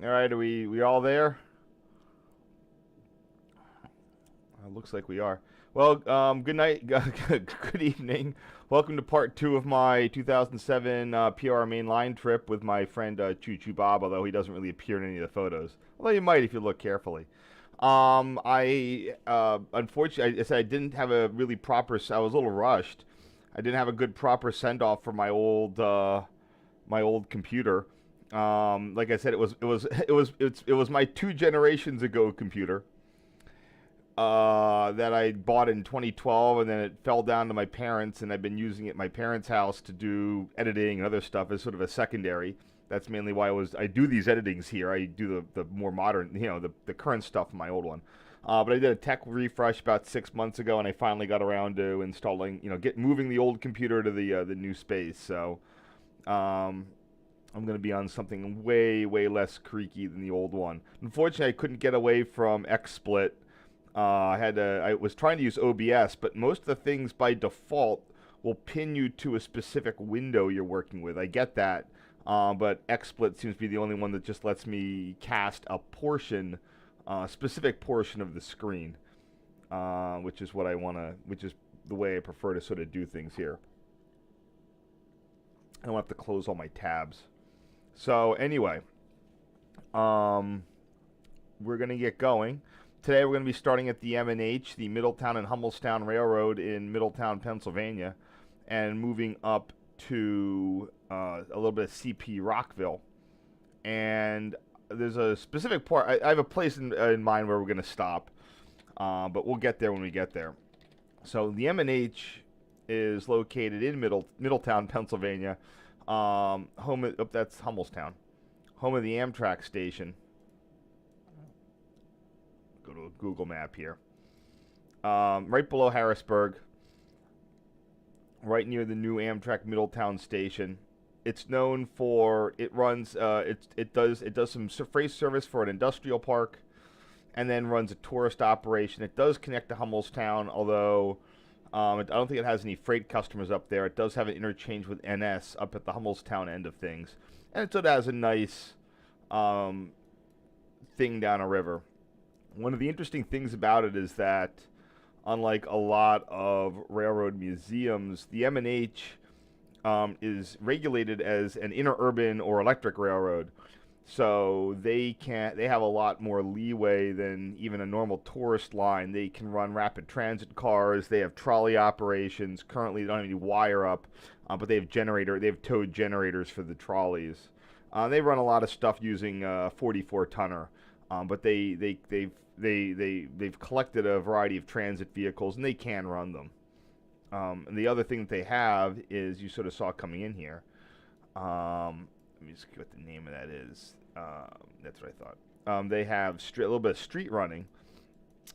All right, are we all there? Looks like we are. Well, good night, good evening. Welcome to part 2 of my 2007 PRR Main Line trip with my friend Chuchubob, although he doesn't really appear in any of the photos. Although you might if you look carefully. Unfortunately, I said I didn't have a really proper. I was a little rushed. I didn't have a good proper send off for my old computer. Like I said, it was my 2 generations ago computer that I bought in 2012, and then it fell down to my parents, and I've been using it at my parents' house to do editing and other stuff as sort of a secondary. That's mainly why I do these editings here. I do the more modern, the current stuff in my old one. But I did a tech refresh about 6 months ago, and I finally got around to installing, moving the old computer to the new space. So, I'm going to be on something way, way less creaky than the old one. Unfortunately, I couldn't get away from XSplit. I was trying to use OBS, but most of the things by default will pin you to a specific window you're working with. I get that, but XSplit seems to be the only one that just lets me cast a portion, specific portion of the screen, which is which is the way I prefer to sort of do things here. I don't have to close all my tabs. So anyway, we're gonna get going. Today we're going to be starting at the M&H, the Middletown and Hummlestown Railroad in Middletown, Pennsylvania, and moving up to a little bit of CP-ROCKVILLE. And there's a specific part. I have a place in mind where we're going to stop, but we'll get there when we get there. So the M&H is located in Middletown, Pennsylvania, that's Hummlestown, home of the Amtrak station. Go to a Google map here. Right below Harrisburg, right near the new Amtrak Middletown station. It's known for it does some freight service for an industrial park, and then runs a tourist operation. It does connect to Hummlestown, although I don't think it has any freight customers up there. It does have an interchange with NS up at the Hummlestown end of things, and it has a nice thing down a river. One of the interesting things about it is that, unlike a lot of railroad museums, the M&H is regulated as an interurban or electric railroad. So they have a lot more leeway than even a normal tourist line. They can run rapid transit cars. They have trolley operations. Currently, they don't have any wire up, but they have towed generators for the trolleys. They run a lot of stuff using 44-tonner. But they've collected a variety of transit vehicles, and they can run them. And the other thing that they have is, you sort of saw coming in here. Let me just see what the name of that is. That's what I thought. They have a little bit of street running.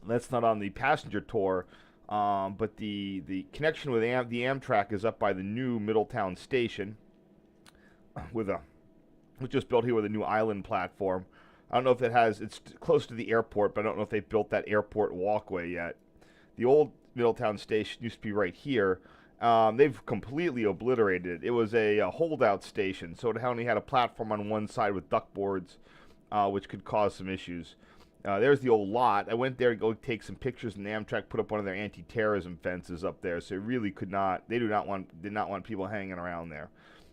That's not on the passenger tour, but the connection with the Amtrak is up by the new Middletown station, which was built here with a new island platform. I don't know if it's close to the airport, but I don't know if they built that airport walkway yet. The old Middletown station used to be right here. They've completely obliterated it. It was a holdout station, so it only had a platform on one side with duckboards, which could cause some issues. There's the old lot. I went there to go take some pictures, and Amtrak put up one of their anti-terrorism fences up there, so it really did not want people hanging around there.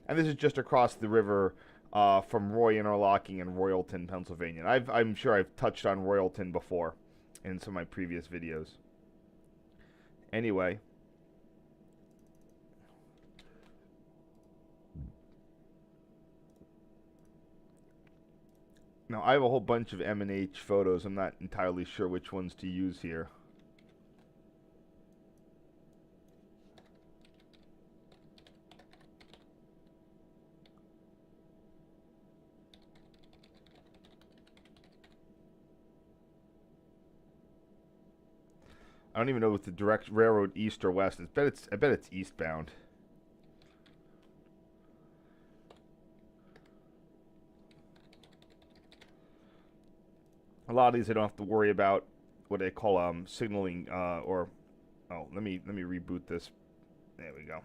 And this is just across the river from Roy Interlocking in Royalton, Pennsylvania. I'm sure I've touched on Royalton before in some of my previous videos. Anyway. Now, I have a whole bunch of M&H photos. I'm not entirely sure which ones to use here. I don't even know if the direct railroad east or west. I bet it's eastbound. A lot of these I don't have to worry about what they call signaling or let me reboot this. There we go.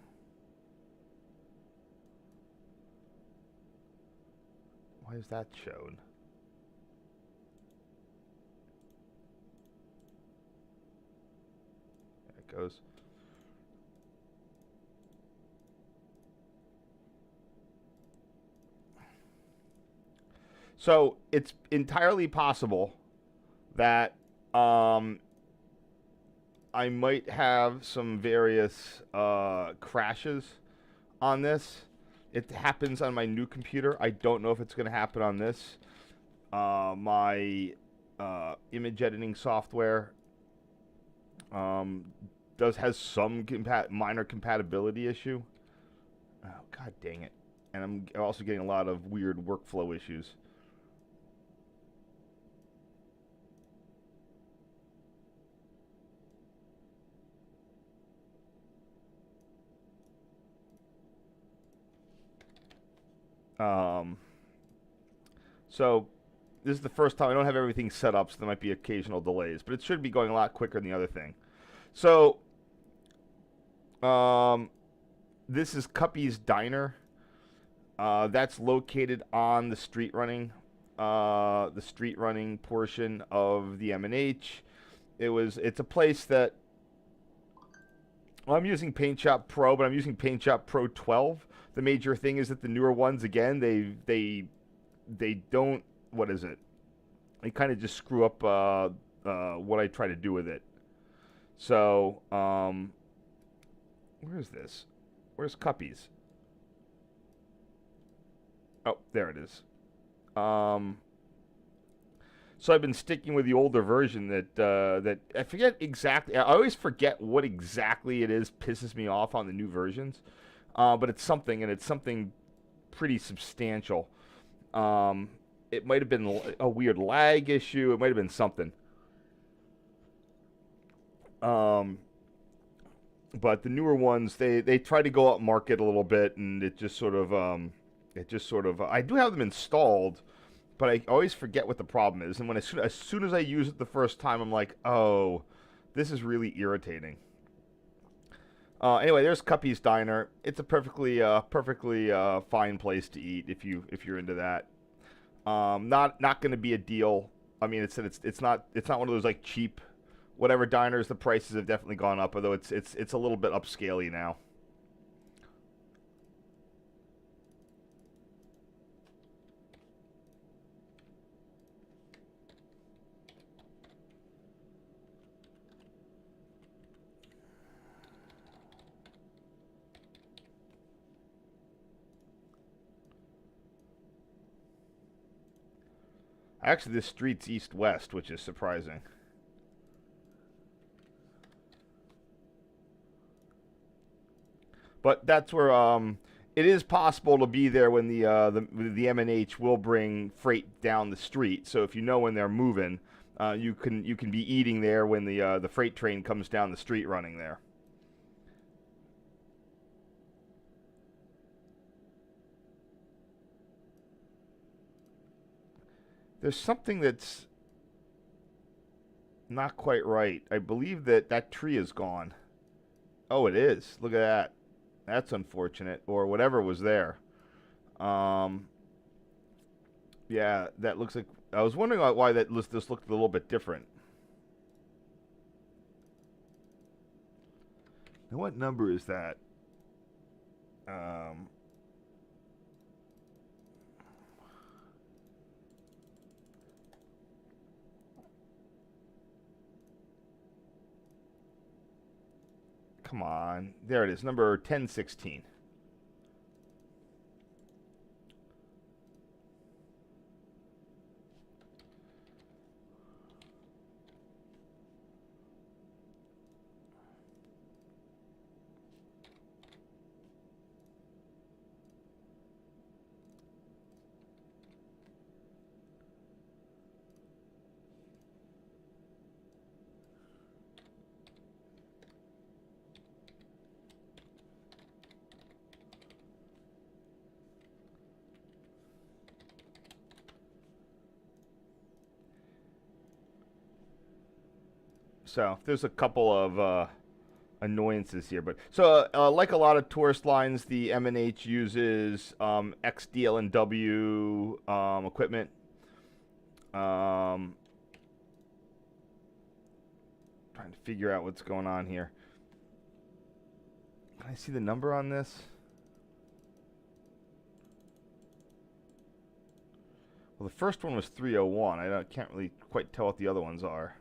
Why is that shown? goes. So it's entirely possible that I might have some various crashes on this. It happens on my new computer. I don't know if it's going to happen on this. My image editing software has some minor compatibility issue. Oh, god dang it. And I'm also getting a lot of weird workflow issues. So this is the first time I don't have everything set up, so there might be occasional delays, but it should be going a lot quicker than the other thing. So, this is Cuppy's Diner. That's located on the street running portion of the M&H. It's a place that, well, I'm using Paint Shop Pro, but I'm using Paint Shop Pro 12. The major thing is that the newer ones, again, they don't, what is it? They kind of just screw up what I try to do with it. So, where is this? Where's Cuppy's? Oh, there it is. So I've been sticking with the older version that I forget exactly. I always forget what exactly it is pisses me off on the new versions. But it's something, and it's something pretty substantial. It might have been a weird lag issue. It might have been something. But the newer ones, they try to go up market a little bit, and it just sort of I do have them installed, but I always forget what the problem is. And as soon as I use it the first time, I'm like, oh, this is really irritating. Anyway, there's Cuppy's Diner. It's a perfectly fine place to eat if you're into that. Not going to be a deal. I mean, it's not one of those like cheap whatever diners. The prices have definitely gone up, although it's a little bit upscaley now. Actually, this street's east-west, which is surprising. But that's where it is possible to be there when the M&H will bring freight down the street. So if you know when they're moving, you can be eating there when the freight train comes down the street running there. There's something that's not quite right. I believe that tree is gone. Oh, it is. Look at that. That's unfortunate, or whatever was there. Yeah, that looks like. I was wondering why this looked a little bit different. Now, what number is that? Come on. There it is, number 1016. So there's a couple of annoyances here, but so like a lot of tourist lines, the M&H uses XDL&W equipment. Trying to figure out what's going on here. Can I see the number on this? Well, the first one was 301. I can't really quite tell what the other ones are.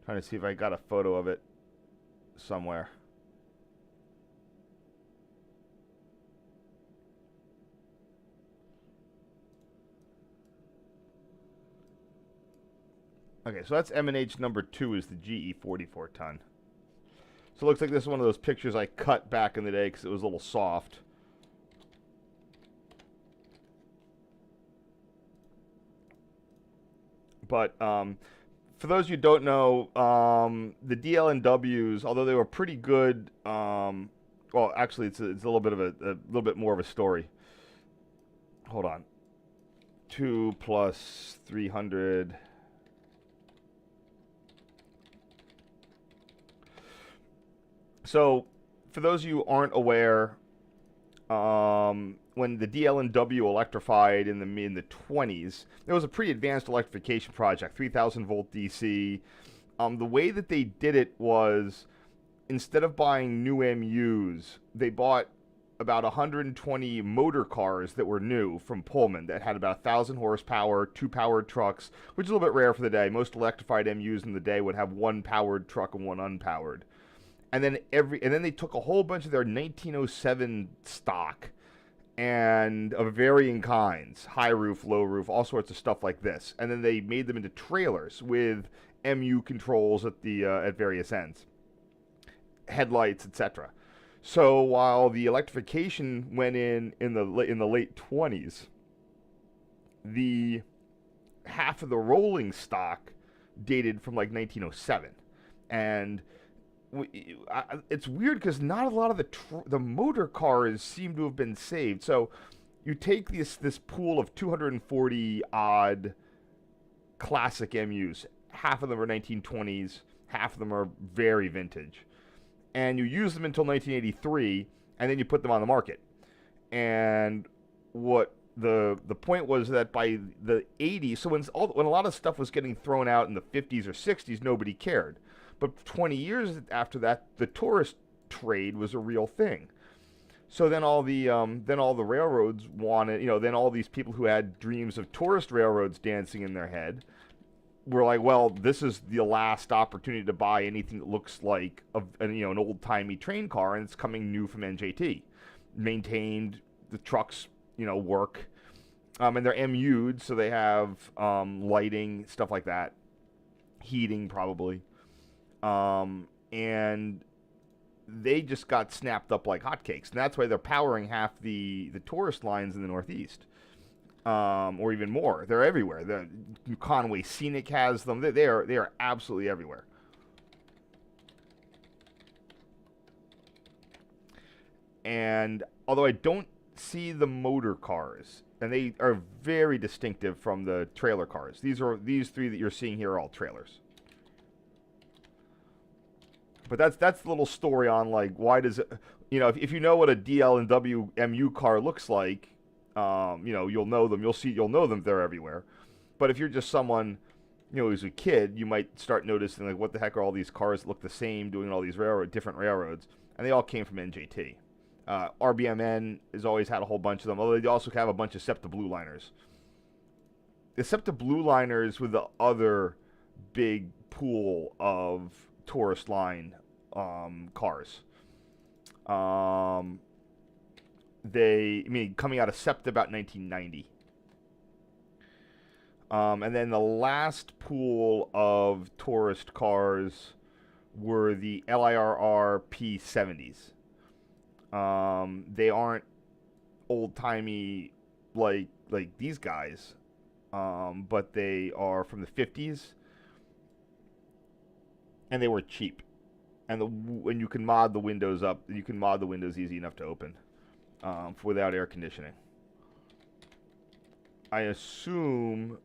Trying to see if I got a photo of it somewhere. Okay, so that's M&H number 2 is the GE 44 ton. So it looks like this is one of those pictures I cut back in the day because it was a little soft. But for those you don't know, the DL&Ws, although they were pretty good, well, actually, it's a little bit of a little bit more of a story. Hold on. 2 plus 300. So, for those of you who aren't aware, when the DL&W electrified in the 20s, there was a pretty advanced electrification project, 3,000 volt DC. The way that they did it was, instead of buying new MUs, they bought about 120 motor cars that were new from Pullman that had about 1,000 horsepower, 2 powered trucks, which is a little bit rare for the day. Most electrified MUs in the day would have 1 powered truck and 1 unpowered. And then they took a whole bunch of their 1907 stock and of varying kinds, high roof, low roof, all sorts of stuff like this. And then they made them into trailers with MU controls at the at various ends, headlights, etc. So while the electrification went in the late 20s, the half of the rolling stock dated from like 1907, and it's weird because not a lot of the motor cars seem to have been saved. So you take this pool of 240 odd classic MUs. Half of them are 1920s, half of them are very vintage, and you use them until 1983, and then you put them on the market. And what the point was that by the 80s, so when a lot of stuff was getting thrown out in the 50s or 60s, nobody cared. But 20 years after that, the tourist trade was a real thing. So then all the railroads wanted, then all these people who had dreams of tourist railroads dancing in their head were like, well, this is the last opportunity to buy anything that looks like an old-timey train car, and it's coming new from NJT. Maintained, the trucks, work, and they're MU'd, so they have lighting, stuff like that, heating probably. And they just got snapped up like hotcakes. And that's why they're powering half the tourist lines in the Northeast, or even more. They're everywhere. The Conway Scenic has them. They are absolutely everywhere. And although I don't see the motor cars, and they are very distinctive from the trailer cars. These three that you're seeing here are all trailers. But that's the little story on, like, why does it, if you know what a DL&W MU car looks like, you'll know them. You'll know them. They're everywhere. But if you're just someone, who's a kid, you might start noticing, like, what the heck are all these cars that look the same doing all these different railroads? And they all came from NJT. RBMN has always had a whole bunch of them, although they also have a bunch of SEPTA Blue Liners. The SEPTA Blue Liners with the other big pool of tourist line cars. Coming out of SEPTA about 1990. And then the last pool of tourist cars were the LIRR P70s. They aren't old-timey like these guys, but they are from the 50s. And they were cheap, and you can mod the windows up. You can mod the windows easy enough to open, without air conditioning. I assume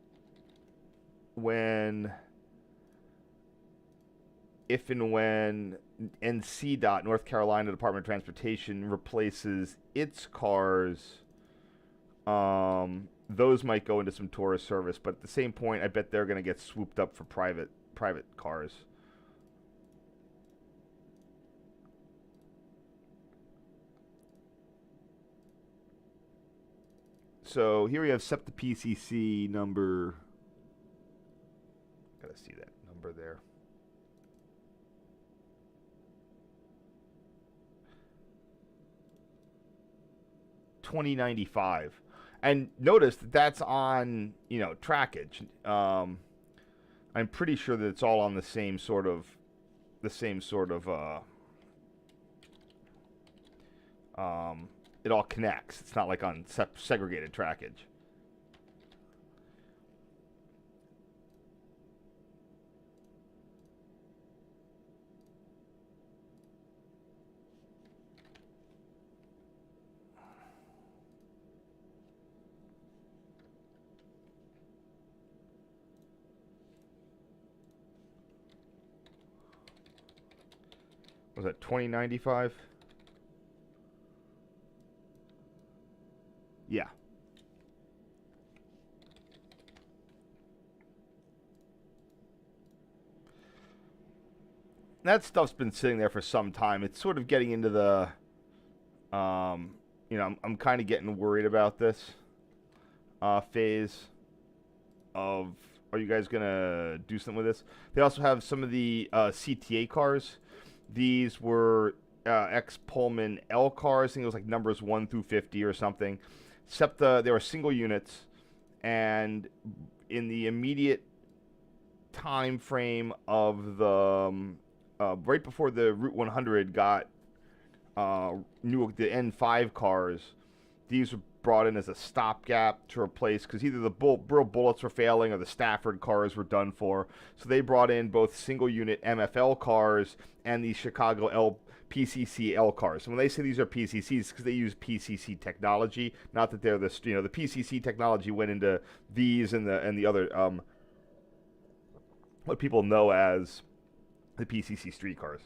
if and when NCDOT, North Carolina Department of Transportation, replaces its cars, those might go into some tourist service, but at the same point, I bet they're going to get swooped up for private cars. So here we have SEPTA PCC number. Gotta see that number there. $20.95, and notice that that's on trackage. I'm pretty sure that it's all on the same sort of it all connects. It's not like on segregated trackage. Was that $20.95? Yeah. That stuff's been sitting there for some time. It's sort of getting into the, I'm kind of getting worried about this phase of, are you guys going to do something with this? They also have some of the CTA cars. These were ex-Pullman L cars. I think it was like numbers 1 through 50 or something. SEPTA, they were single units, and in the immediate time frame of the right before the Route 100 got the N5 cars, these were brought in as a stopgap to replace, because either the real bullets were failing or the Stafford cars were done for. So they brought in both single unit MFL cars and the Chicago PCC L cars. So when they say these are PCCs, because they use PCC technology, not that they're the PCC technology went into these and the other what people know as the PCC street cars.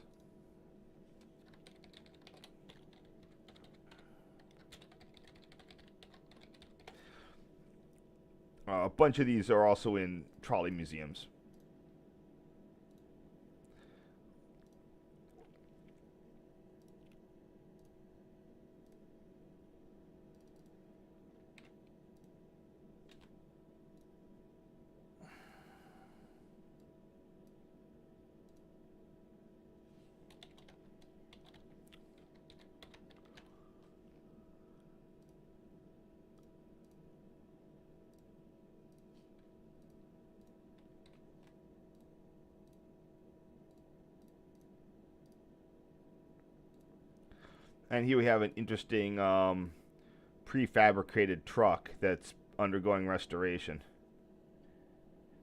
A bunch of these are also in trolley museums. And here we have an interesting prefabricated truck that's undergoing restoration.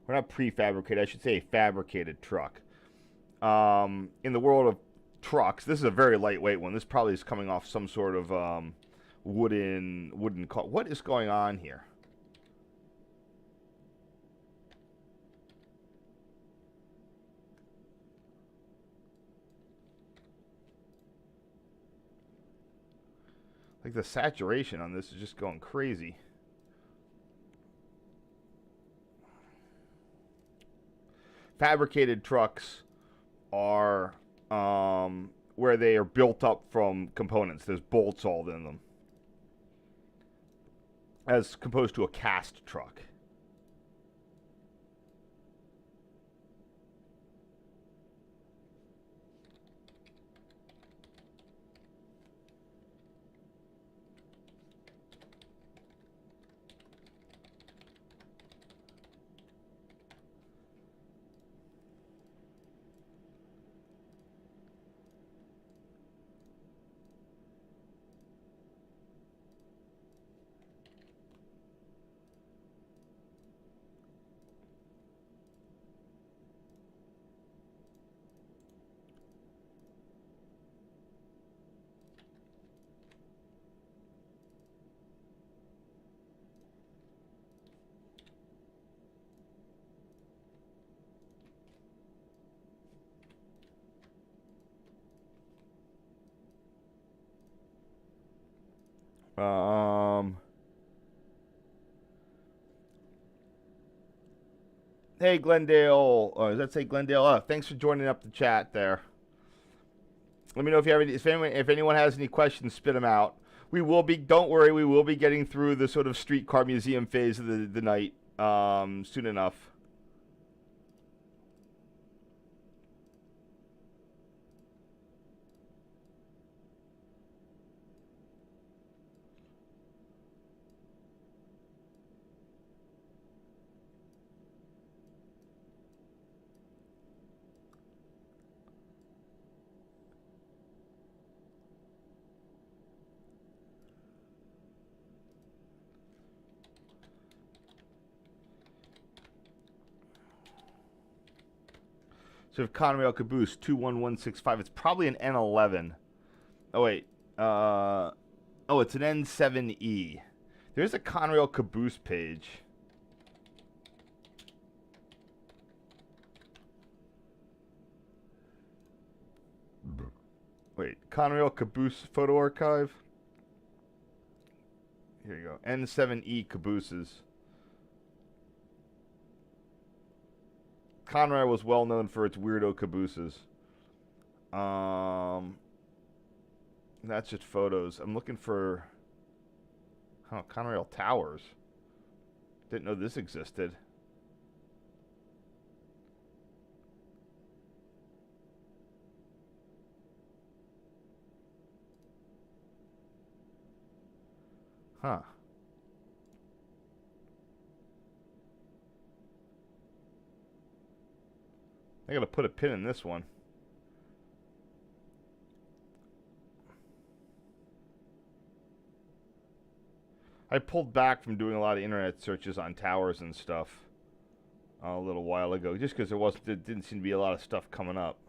Well, not prefabricated, I should say a fabricated truck. In the world of trucks, this is a very lightweight one. This probably is coming off some sort of wooden car. What is going on here? Like the saturation on this is just going crazy. Fabricated trucks are where they are built up from components. There's bolts all in them, as opposed to a cast truck. Um, Hey, Glendale. Does that say Glendale? Oh, thanks for joining up the chat there. Let me know if you have any, if anyone has any questions, spit them out. We will be, don't worry, we will be getting through the sort of streetcar museum phase of the night soon enough. So if Conrail Caboose 21165, it's probably an N11. Oh wait, oh, it's an N7E. There's a Conrail Caboose page. Wait, Conrail Caboose photo archive. Here you go, N7E Cabooses. Conrail was well known for its weirdo cabooses. That's just photos. I'm looking for Conrail Towers. Didn't know this existed. Huh. I gotta put a pin in this one. I pulled back from doing a lot of internet searches on towers and stuff a little while ago, just because there didn't seem to be a lot of stuff coming up.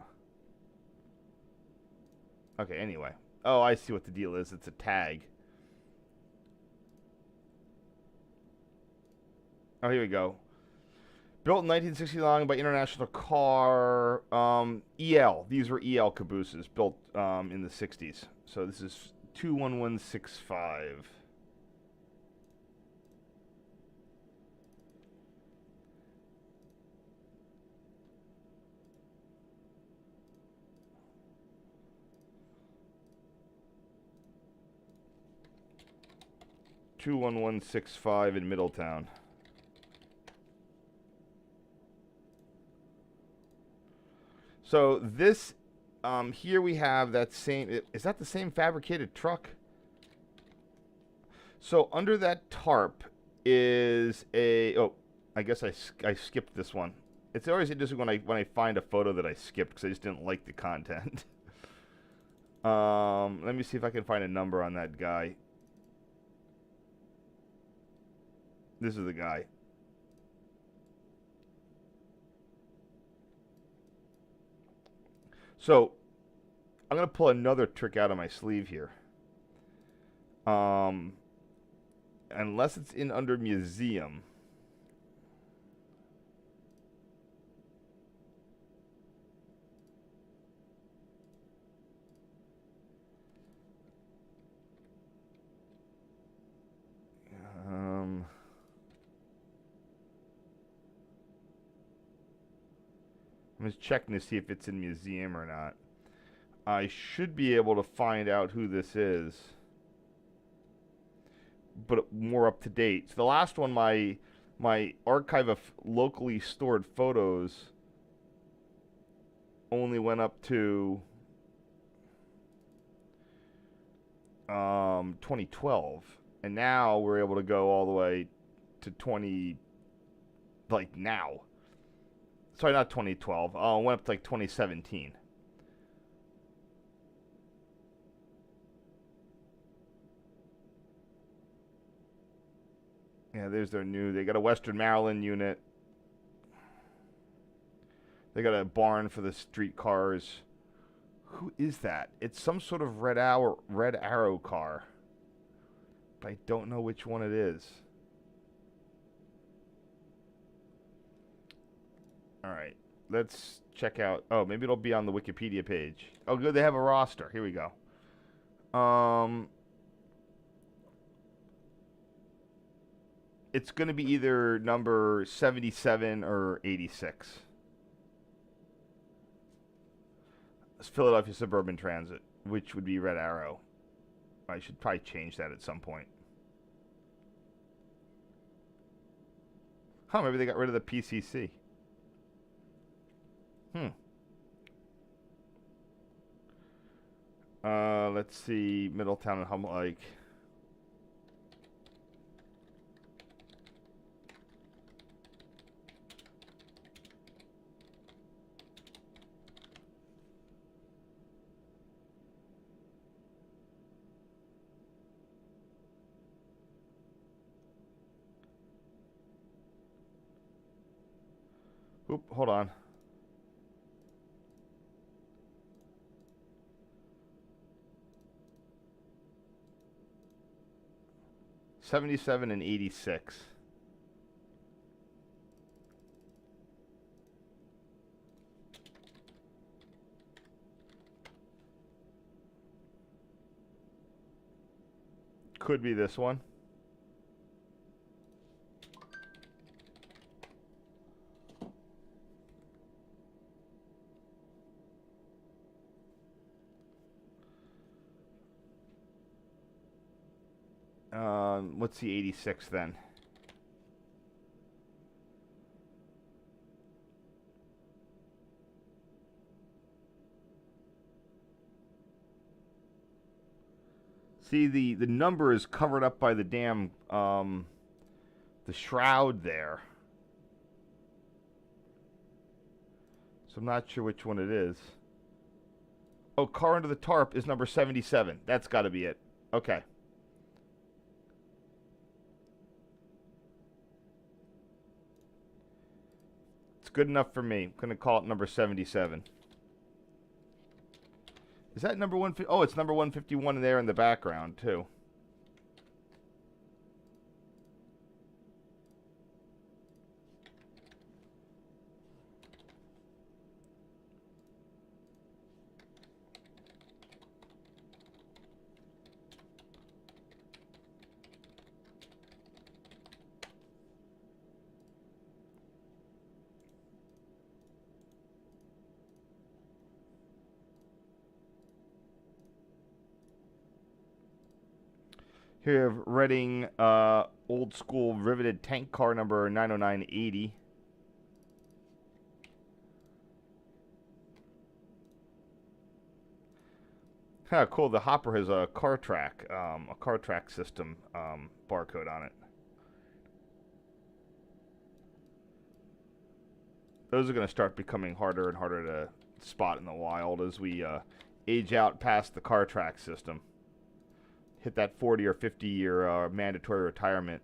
Okay, anyway. Oh, I see what the deal is. It's a tag. Oh, here we go. Built in 1969 by International Car, EL. These were EL cabooses built in the 60s. So this is 21165. (21165) in Middletown. So this, here we have that same, is that the same fabricated truck? So under that tarp is a, oh, I guess I skipped this one. It's always interesting when I find a photo that I skipped because I just didn't like the content. Let me see if I can find a number on that guy. This is the guy. So, I'm going to pull another trick out of my sleeve here. Unless it's in under museum. I'm just checking to see if it's in museum or not. I should be able to find out who this is, but more up to date. So the last one, my archive of locally stored photos only went up to 2012, and now we're able to go all the way to now. Sorry, not 2012. Went up to like 2017. Yeah, there's their new. They got a Western Maryland unit. They got a barn for the streetcars. Who is that? It's some sort of Red Arrow car, but I don't know which one it is. All right, let's check out. Oh, maybe it'll be on the Wikipedia page. Oh, good, they have a roster. Here we go. it's going to be either number 77 or 86. It's Philadelphia Suburban Transit, which would be Red Arrow. I should probably change that at some point. Huh, maybe they got rid of the PCC. Let's see, Middletown and Hummlestown. Oop, hold on. '77 and '86. Could be this one. What's the 86 then? See, the number is covered up by the damn, the shroud there. So I'm not sure which one it is. Oh, car under the tarp is number 77. That's got to be it. Okay. It's good enough for me. I'm going to call it number 77. Is that number 150? Oh, it's number 151 there in the background, too. Here you have Reading old school riveted tank car number 90980. Huh, cool. The hopper has a car track system barcode on it. Those are going to start becoming harder and harder to spot in the wild as we age out past the car track system. Hit that 40 or 50 year mandatory retirement.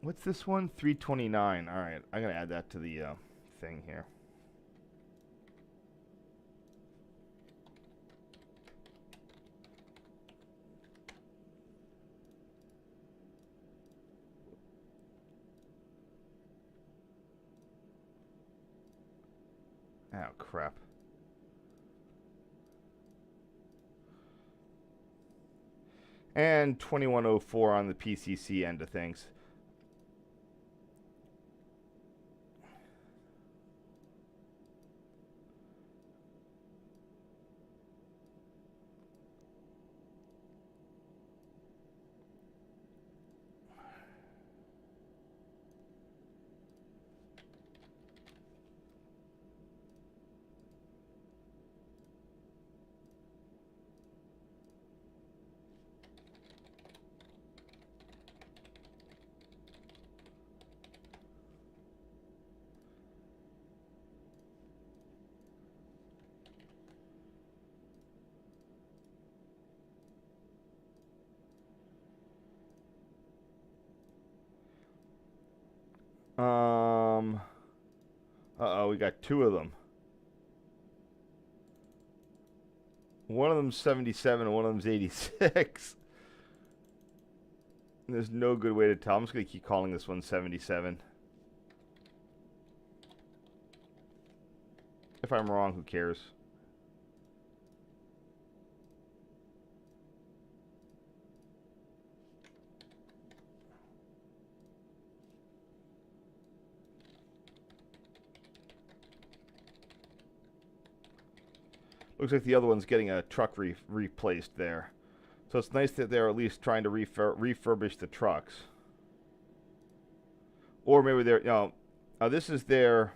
What's this one? 329. All right, I'm gonna add that to the thing here. Oh, crap. And 2104 on the PCC end of things. Uh-oh, we got two of them. One of them's 77 and one of them's 86. There's no good way to tell. I'm just going to keep calling this one 77. If I'm wrong, who cares? Looks like the other one's getting a truck replaced there. So it's nice that they're at least trying to refurbish the trucks. Or maybe they're, you know, this is their...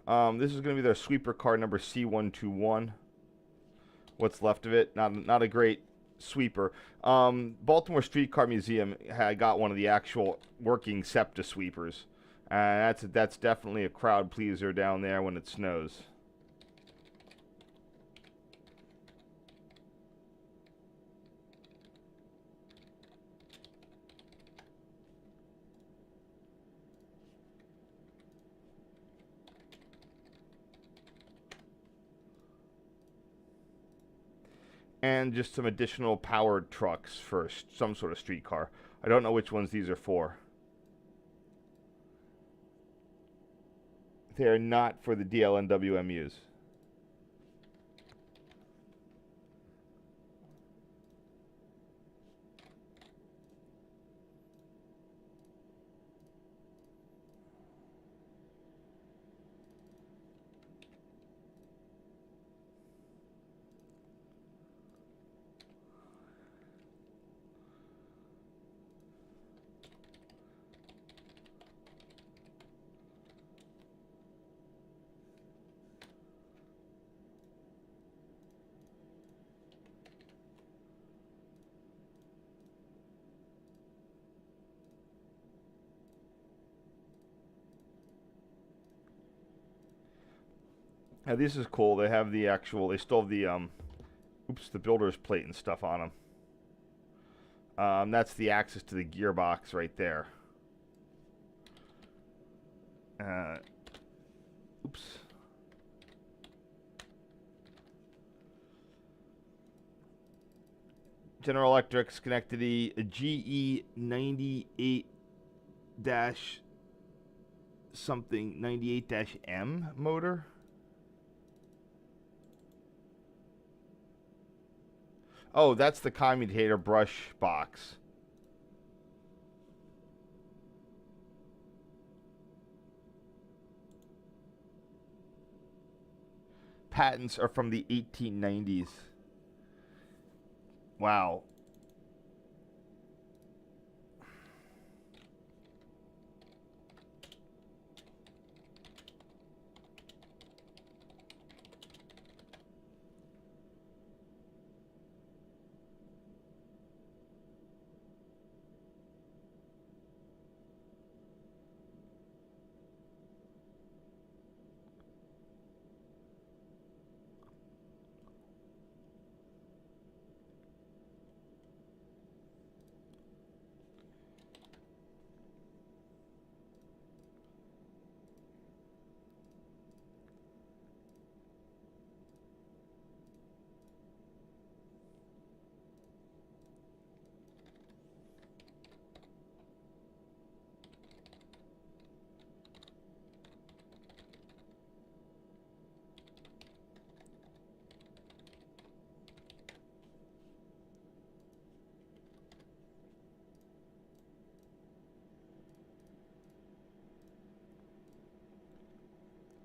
this is going to be their sweeper car number C121. What's left of it? Not a great sweeper. Baltimore Streetcar Museum had got one of the actual working SEPTA sweepers. That's definitely a crowd pleaser down there when it snows. And just some additional powered trucks for some sort of streetcar. I don't know which ones these are for. They are not for the DLNWMUs. Now this is cool. They have the actual, they still have the, the builder's plate and stuff on them. That's the access to the gearbox right there. General Electric Schenectady GE 98 dash something 98-M motor. Oh, that's the commutator brush box. Patents are from the 1890s. Wow.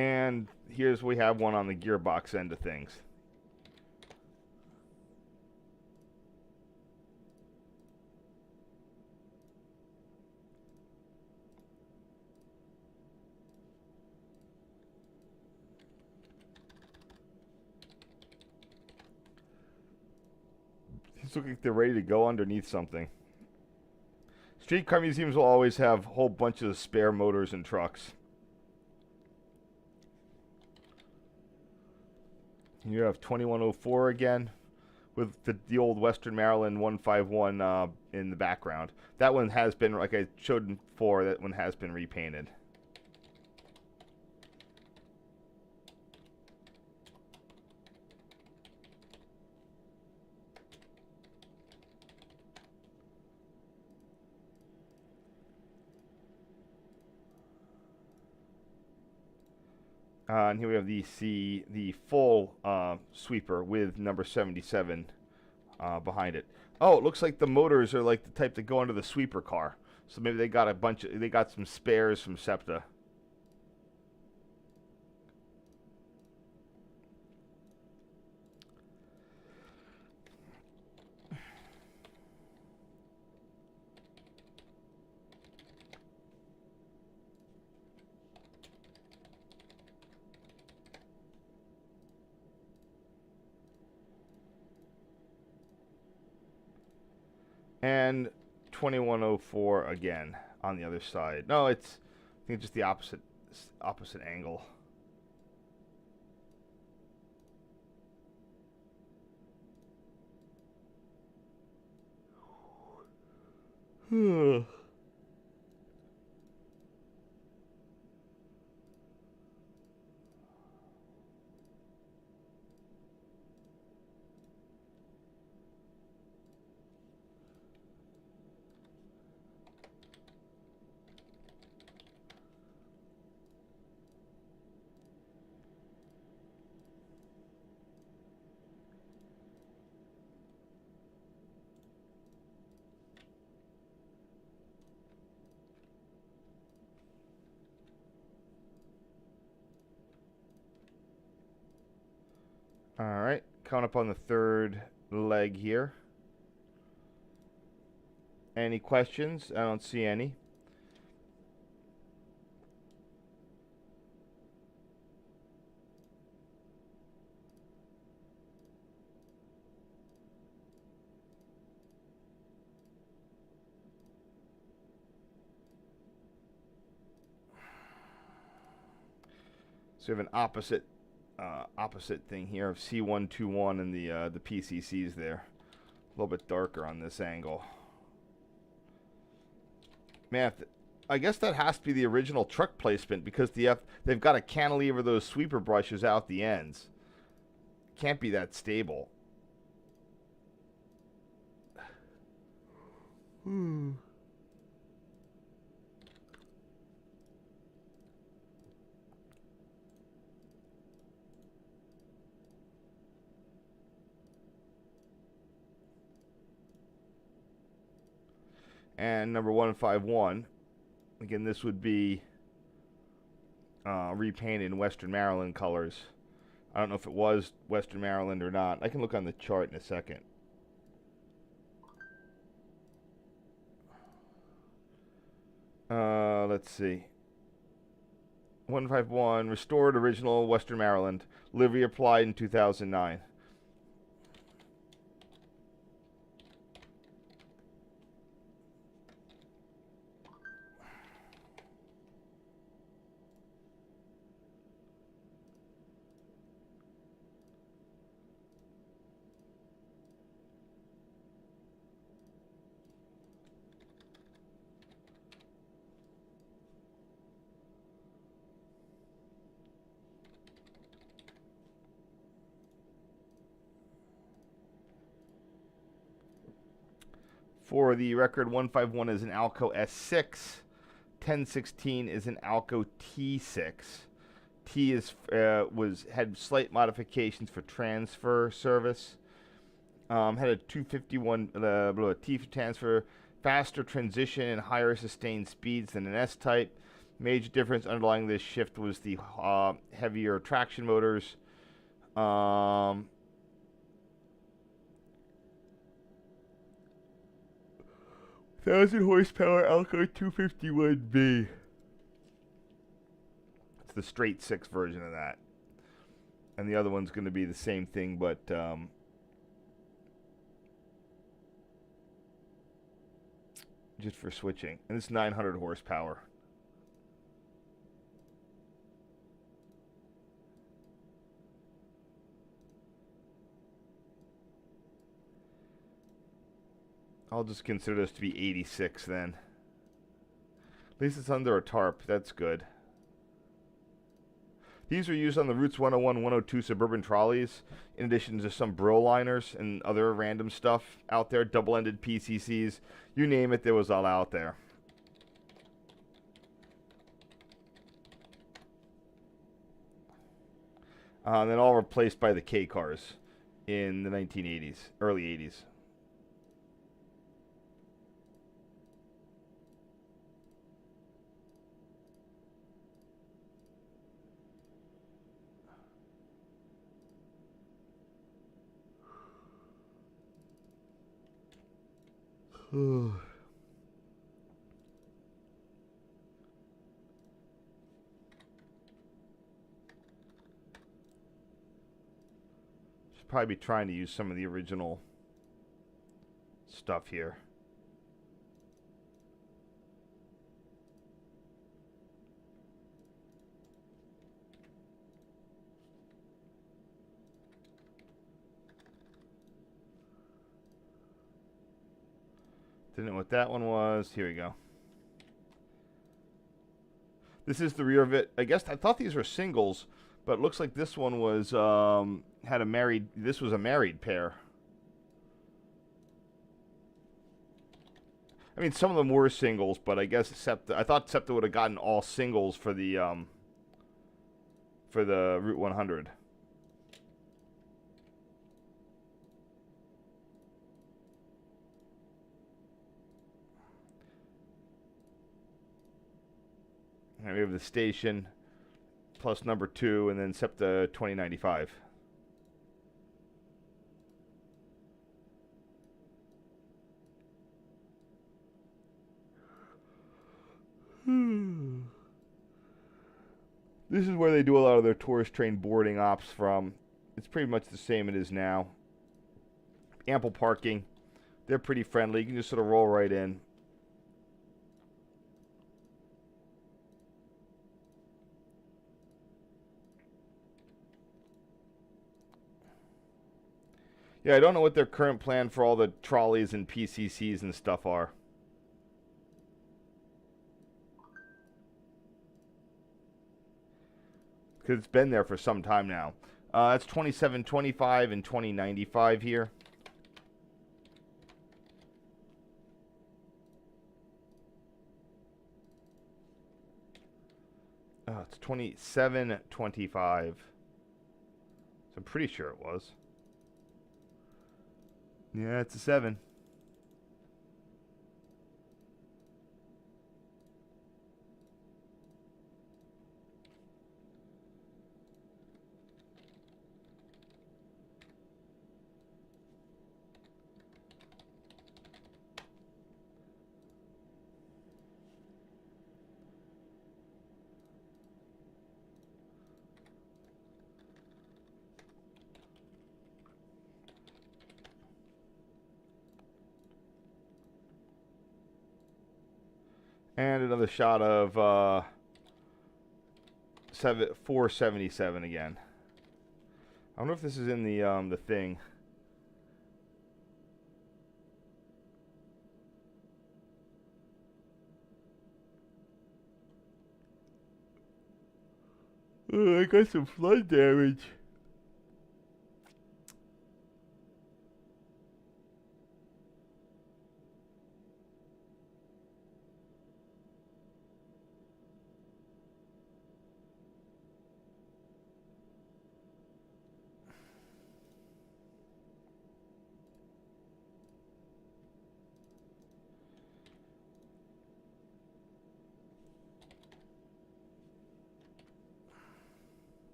And here's we have one on the gearbox end of things. These look like they're ready to go underneath something. Streetcar museums will always have a whole bunch of spare motors and trucks. You have 2104 again with the old Western Maryland 151 in the background. That one has been, like I showed before, that one has been repainted. And here we have the full sweeper with number 77 behind it. Oh, it looks like the motors are like the type that go under the sweeper car. So maybe they got they got some spares from SEPTA. And 2104 again on the other side. No, I think it's just the opposite angle. All right, coming up on the third leg here. Any questions? I don't see any. So we have an opposite thing here of C121 and the PCCs there. A little bit darker on this angle. Man, I guess that has to be the original truck placement because they've got to cantilever those sweeper brushes out the ends. Can't be that stable. And number 151, again, this would be repainted in Western Maryland colors. I don't know if it was Western Maryland or not. I can look on the chart in a second. Let's see. 151, restored original Western Maryland. Livery applied in 2009. For the record, 151 is an Alco S6. 1016 is an Alco T6. T had slight modifications for transfer service. Had a 251 T for transfer, faster transition and higher sustained speeds than an S-type. Major difference underlying this shift was the heavier traction motors. 1,000 horsepower Alco 251B. It's the straight 6 version of that. And the other one's going to be the same thing, but just for switching. And it's 900 horsepower. I'll just consider this to be 86 then. At least it's under a tarp. That's good. These are used on the Routes 101, 102 suburban trolleys, in addition to some bro liners and other random stuff out there, double-ended PCCs. You name it, there was all out there. And then all replaced by the K cars in the 1980s, early 80s. Should probably be trying to use some of the original stuff here. Didn't know what that one was. Here we go. This is the rear of it. I guess I thought these were singles, but it looks like this one was had a married. This was a married pair. I mean, some of them were singles, but I guess I thought SEPTA would have gotten all singles for the Route 100. And we have the station plus number 2, and then SEPTA 2095. This is where they do a lot of their tourist train boarding ops from. It's pretty much the same it is now. Ample parking. They're pretty friendly. You can just sort of roll right in. Yeah, I don't know what their current plan for all the trolleys and PCCs and stuff are. Because it's been there for some time now. That's 2725 and 2095 here. It's 2725. So I'm pretty sure it was. Yeah, it's a 7. And another shot of 477 again. I wonder if this is in the thing. I got some flood damage.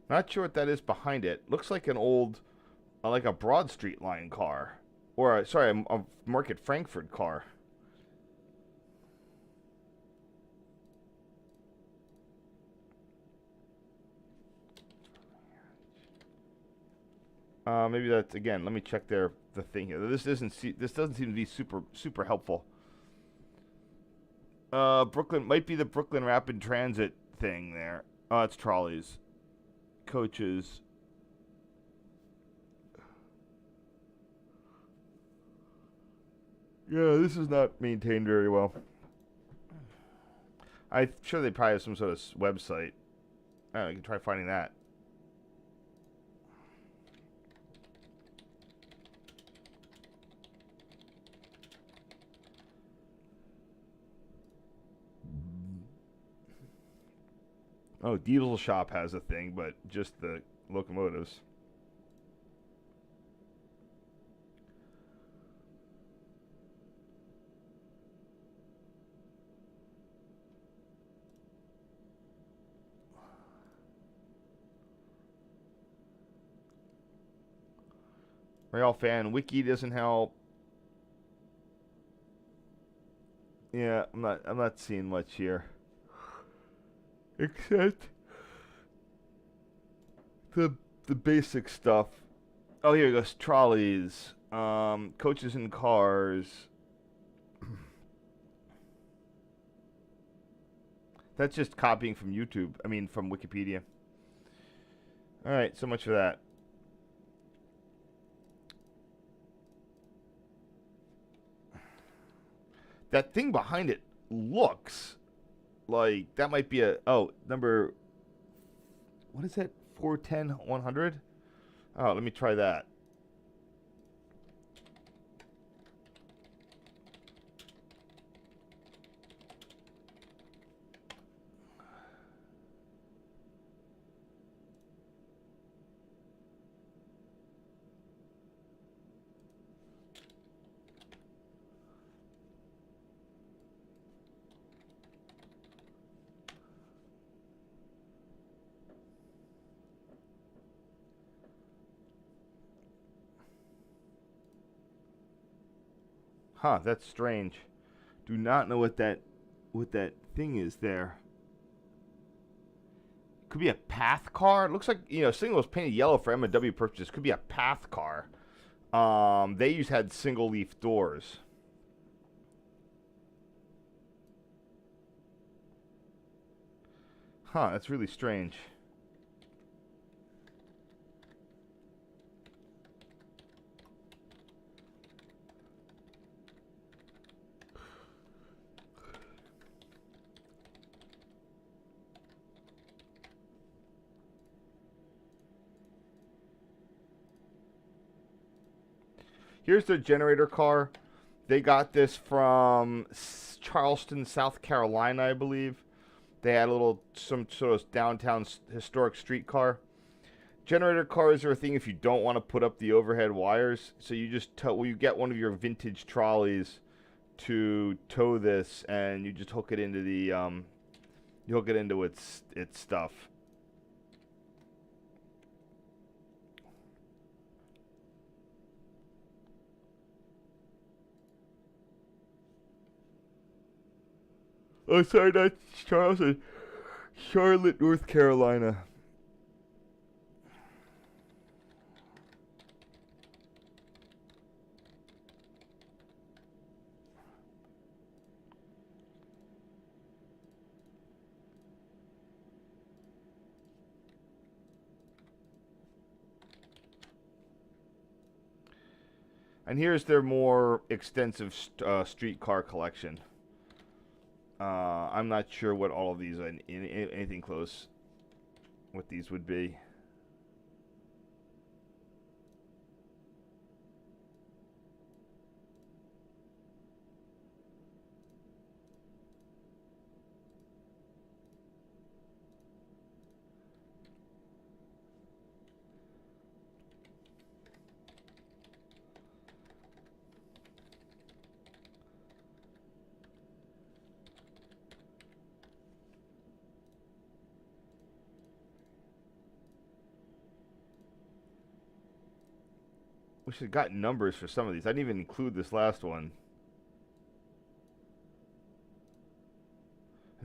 Not sure what that is behind it. Looks like an old, like a Broad Street line car. Or, sorry, a Market Frankfurt car. Maybe that's, again, let me check the thing here. This doesn't seem to be super helpful. Brooklyn, might be the Brooklyn Rapid Transit thing there. Oh, it's trolleys. Coaches. Yeah, this is not maintained very well. I'm sure they probably have some sort of website. I don't know, you can try finding that. Oh, Diesel Shop has a thing, but just the locomotives. Railfan wiki doesn't help. Yeah, I'm not seeing much here. Except the basic stuff. Oh, here goes trolleys, coaches and cars. That's just copying from YouTube. I mean, from Wikipedia. All right, so much for that. That thing behind it looks like that might be a number. What is that? 410 100. Oh, let me try that. Huh, that's strange. Do not know what that thing is there. Could be a path car. It looks like, signal was painted yellow for M&W purposes. Could be a path car. They had single leaf doors. Huh, that's really strange. Here's their generator car. They got this from Charleston, South Carolina, I believe. They had some sort of downtown historic streetcar. Generator cars are a thing if you don't want to put up the overhead wires. So you just you get one of your vintage trolleys to tow this, and you just hook it into its stuff. Oh, sorry, not Charleston. Charlotte, North Carolina. And here's their more extensive streetcar collection. I'm not sure what all of these, anything close, what these would be. We should have got numbers for some of these. I didn't even include this last one.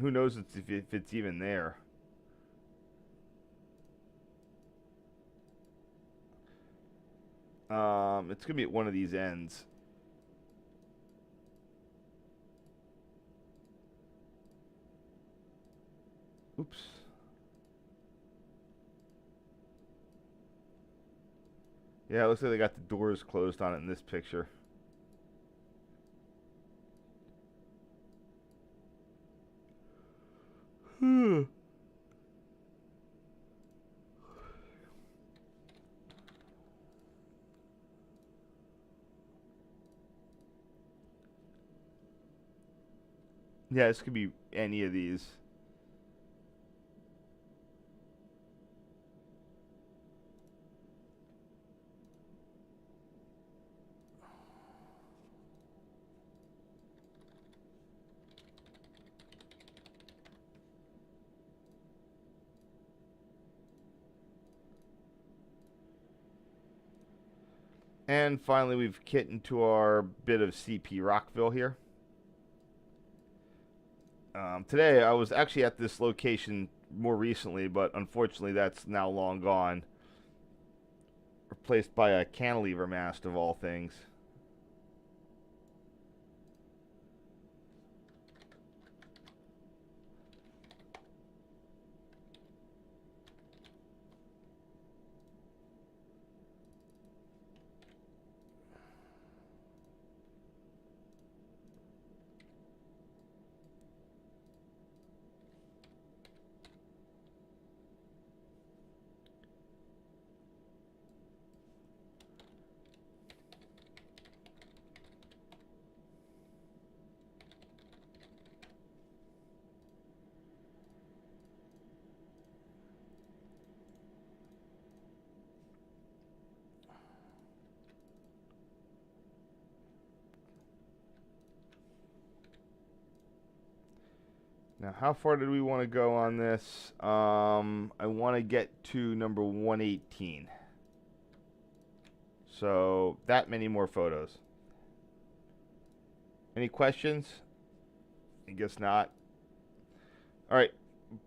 Who knows if it's even there. It's gonna be at one of these ends. Oops. Yeah, it looks like they got the doors closed on it in this picture. Yeah, this could be any of these. And finally, we've hit into our bit of CP Rockville here. Today, I was actually at this location more recently, but unfortunately, that's now long gone. Replaced by a cantilever mast, of all things. Now, how far did we want to go on this? I want to get to number 118. So, that many more photos. Any questions? I guess not. All right,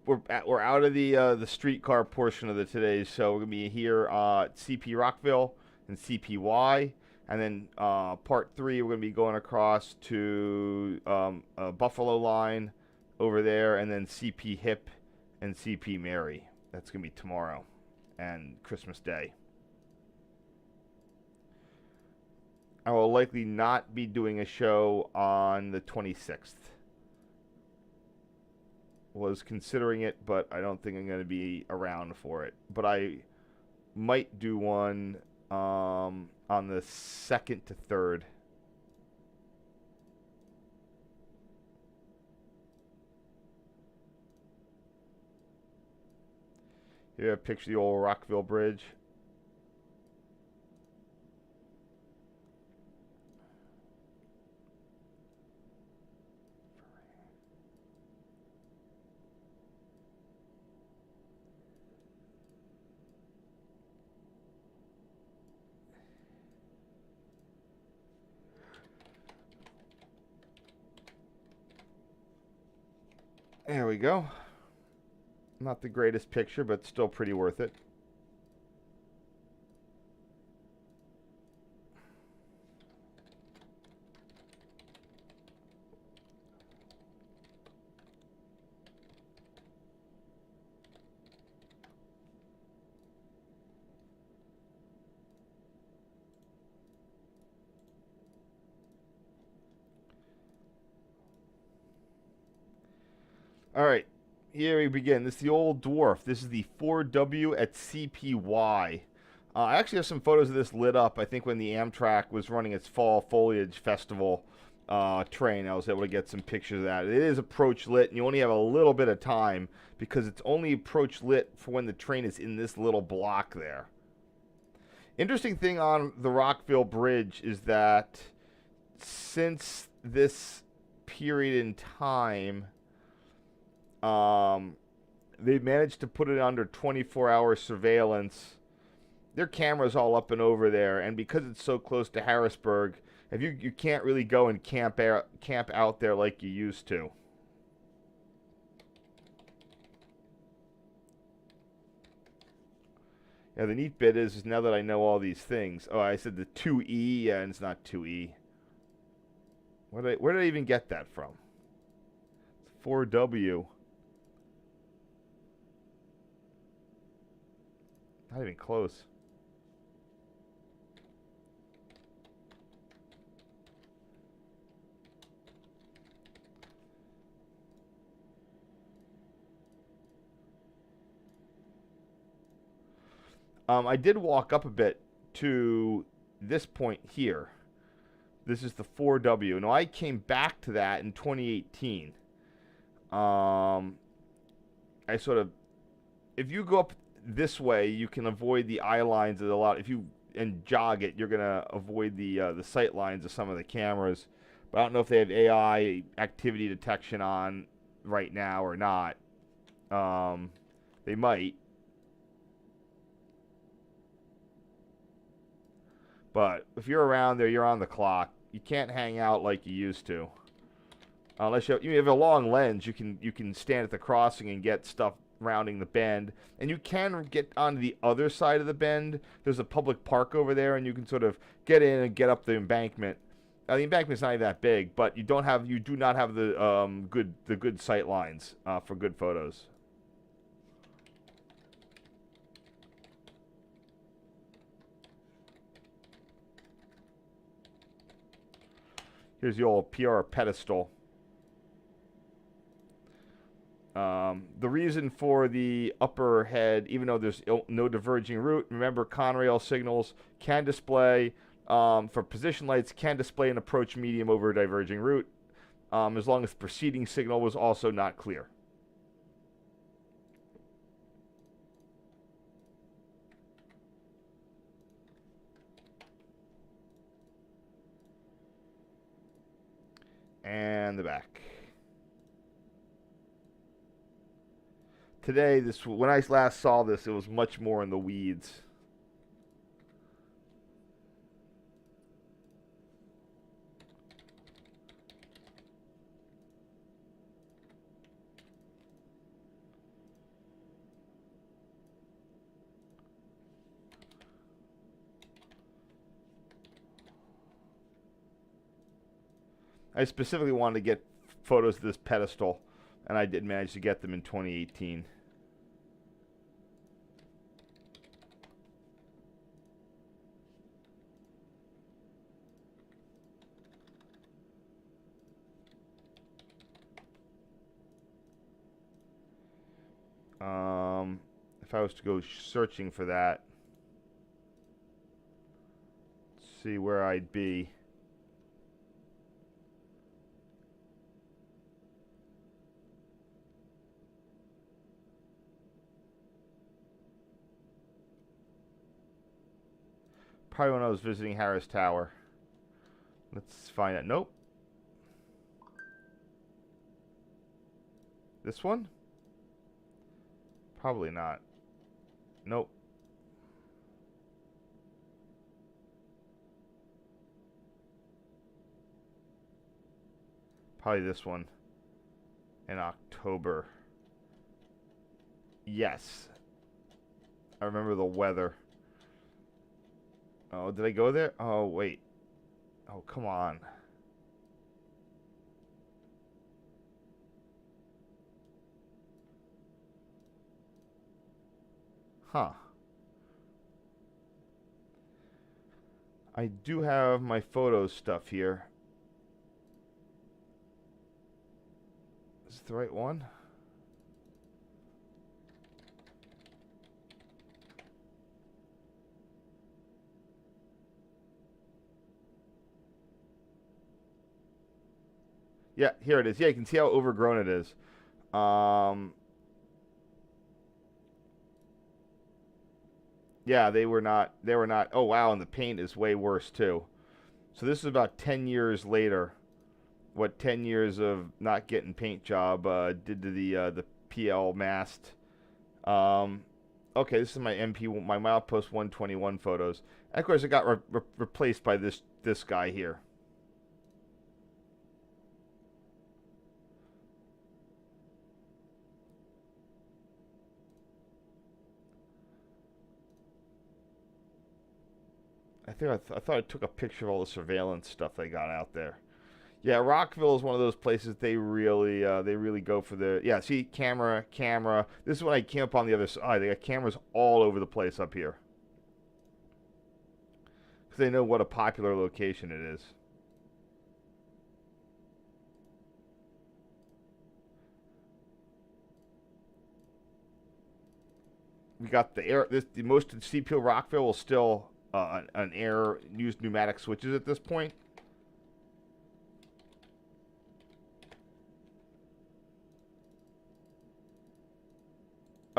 we're out of the streetcar portion of the today's show. We're gonna be here at CP Rockville and CPY, and then part 3 we're gonna be going across to Buffalo line over there, and then CP Hip and CP Mary. That's gonna be tomorrow and Christmas Day. I will likely not be doing a show on the 26th. Was considering it, but I don't think I'm going to be around for it. But I might do one on the 2nd to 3rd. Here, a picture of the old Rockville Bridge. There we go. Not the greatest picture, but still pretty worth it. All right, here we begin. This is the old dwarf. This is the 4W at CPY. I actually have some photos of this lit up. I think when the Amtrak was running its Fall Foliage Festival train, I was able to get some pictures of that. It is approach lit, and you only have a little bit of time because it's only approach lit for when the train is in this little block there. Interesting thing on the Rockville Bridge is that since this period in time, they managed to put it under 24-hour surveillance. Their cameras all up and over there, and because it's so close to Harrisburg, if you can't really go and camp out there like you used to. Yeah, the neat bit is now that I know all these things. Oh, I said the 2E, yeah, and it's not 2E. Where did I even get that from? It's 4W. Not even close. I did walk up a bit to this point here. This is the 4W. Now, I came back to that in 2018. I sort of, if you go up this way, you can avoid the eye lines of a lot. If you and jog it, you're gonna avoid the sight lines of some of the cameras. But I don't know if they have AI activity detection on right now or not. They might. But if you're around there, you're on the clock. You can't hang out like you used to. Unless you have a long lens, you can stand at the crossing and get stuff rounding the bend. And you can get onto the other side of the bend. There's a public park over there, and you can sort of get in and get up the embankment. The embankment's not even that big, but you do not have the good sight lines for good photos. Here's the old PRR pedestal. The reason for the upper head, even though there's no diverging route, remember Conrail signals can display, for position lights, can display an approach medium over a diverging route, as long as the preceding signal was also not clear. And the back. Today, when I last saw this, it was much more in the weeds. I specifically wanted to get photos of this pedestal, and I did manage to get them in 2018. If I was to go searching for that, see where I'd be. Probably when I was visiting Harris Tower. Let's find out. Nope. This one? Probably not. Nope. Probably this one. In October. Yes. I remember the weather. Oh, did I go there? Oh, wait. Oh, come on. Huh. I do have my photo stuff here. Is it the right one? Yeah, here it is. Yeah, you can see how overgrown it is. Yeah, they were not. Oh, wow, and the paint is way worse, too. So this is about 10 years later. What 10 years of not getting paint job did to the PL mast. Okay, this is my my milepost 121 photos. And of course, it got replaced by this guy here. I thought I took a picture of all the surveillance stuff they got out there. Yeah, Rockville is one of those places they really go for the, yeah, see, camera. This is when I came up on the other side. They got cameras all over the place up here. Because they know what a popular location it is. We got the air, the most of CP-ROCKVILLE will still an air, use pneumatic switches at this point.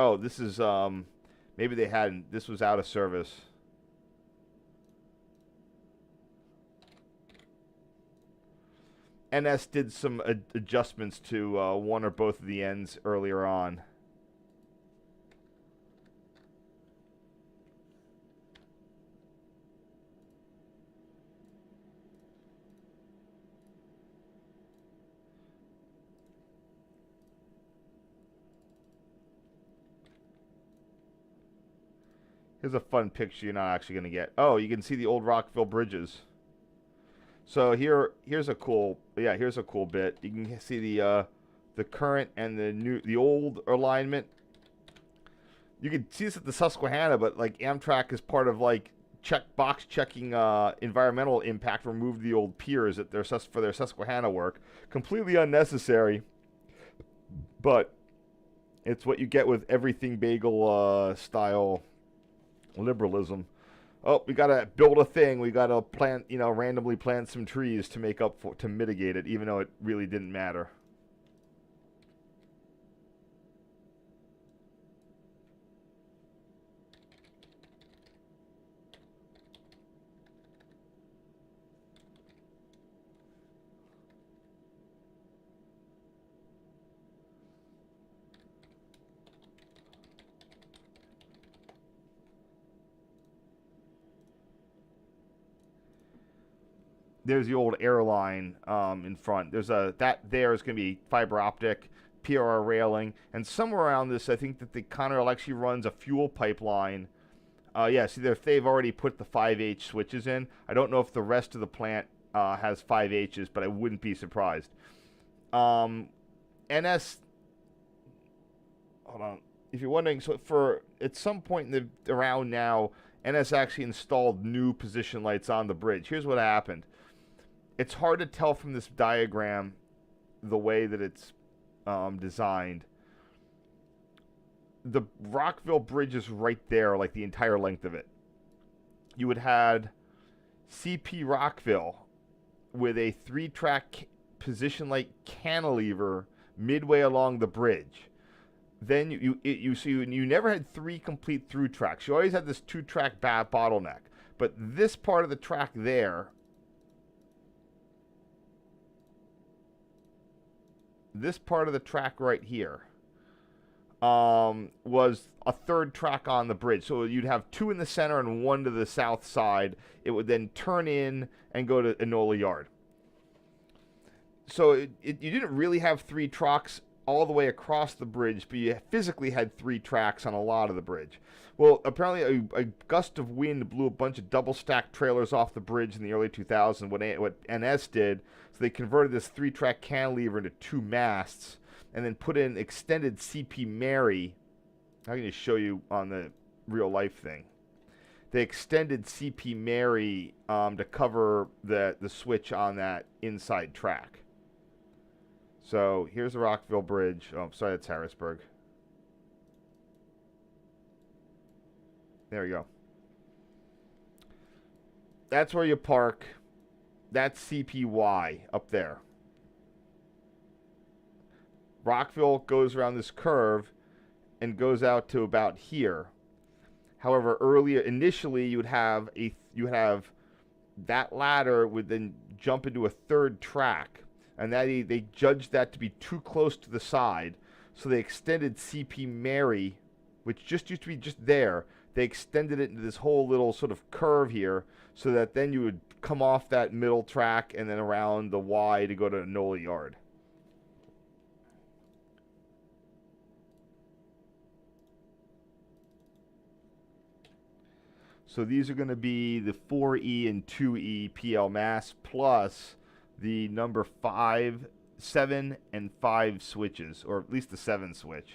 Oh, this is maybe they hadn't. This was out of service. NS did some adjustments to one or both of the ends earlier on. Here's a fun picture you're not actually going to get. Oh, you can see the old Rockville bridges. So here's a cool bit. You can see the current and the old alignment. You can see this at the Susquehanna, but like Amtrak is part of like box checking environmental impact, removed the old piers at for their Susquehanna work. Completely unnecessary, but it's what you get with everything bagel style liberalism. Oh, we gotta build a thing. We gotta plant, randomly plant some trees to make up to mitigate it, even though it really didn't matter. There's the old airline in front. That there is going to be fiber optic, PRR railing, and somewhere around this, I think that the Conrail actually runs a fuel pipeline. Yeah, see, they've already put the 5H switches in. I don't know if the rest of the plant has 5Hs, but I wouldn't be surprised. NS, hold on. If you're wondering, so at some point around now, NS actually installed new position lights on the bridge. Here's what happened. It's hard to tell from this diagram the way that it's designed. The Rockville Bridge is right there, like the entire length of it. You would have CP-ROCKVILLE with a 3-track position light cantilever midway along the bridge. Then you never had 3 complete through tracks. You always had this 2-track bottleneck. But this part of the track there, this part of the track right here, was a 3rd track on the bridge. So you'd have 2 in the center and 1 to the south side. It would then turn in and go to Enola Yard. So you didn't really have 3 tracks all the way across the bridge, but you physically had 3 tracks on a lot of the bridge. Well, apparently a gust of wind blew a bunch of double-stacked trailers off the bridge in the early 2000s, what NS did. So they converted this 3-track cantilever into 2 masts and then put in extended CP Mary. I can just show you on the real-life thing. They extended CP Mary to cover the switch on that inside track. So here's the Rockville Bridge. Oh, sorry, that's Harrisburg. There we go. That's where you park. That's CPY up there. Rockville goes around this curve and goes out to about here. However, initially you would have that ladder would then jump into a 3rd track, and they judged that to be too close to the side, so they extended CP Mary, which just used to be just there. They extended it into this whole little sort of curve here, so that then you would come off that middle track and then around the Y to go to Enola Yard. So these are going to be the 4E and 2E PL mass plus the number 5, 7, and 5 switches, or at least the 7 switch.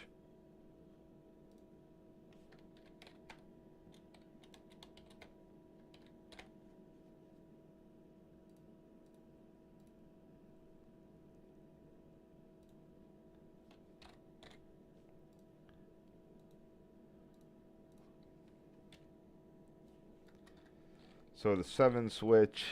So the 7 switch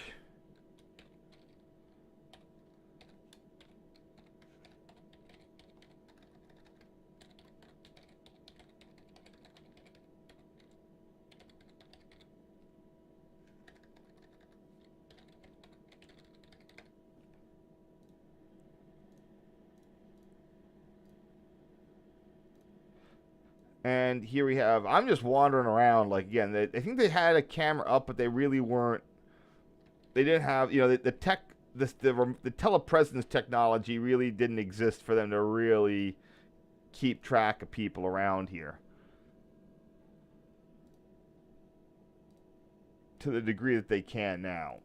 And here we have, I'm just wandering around, like, again, I think they had a camera up, but they really weren't, they didn't have, you know, the telepresence technology really didn't exist for them to really keep track of people around here to the degree that they can now.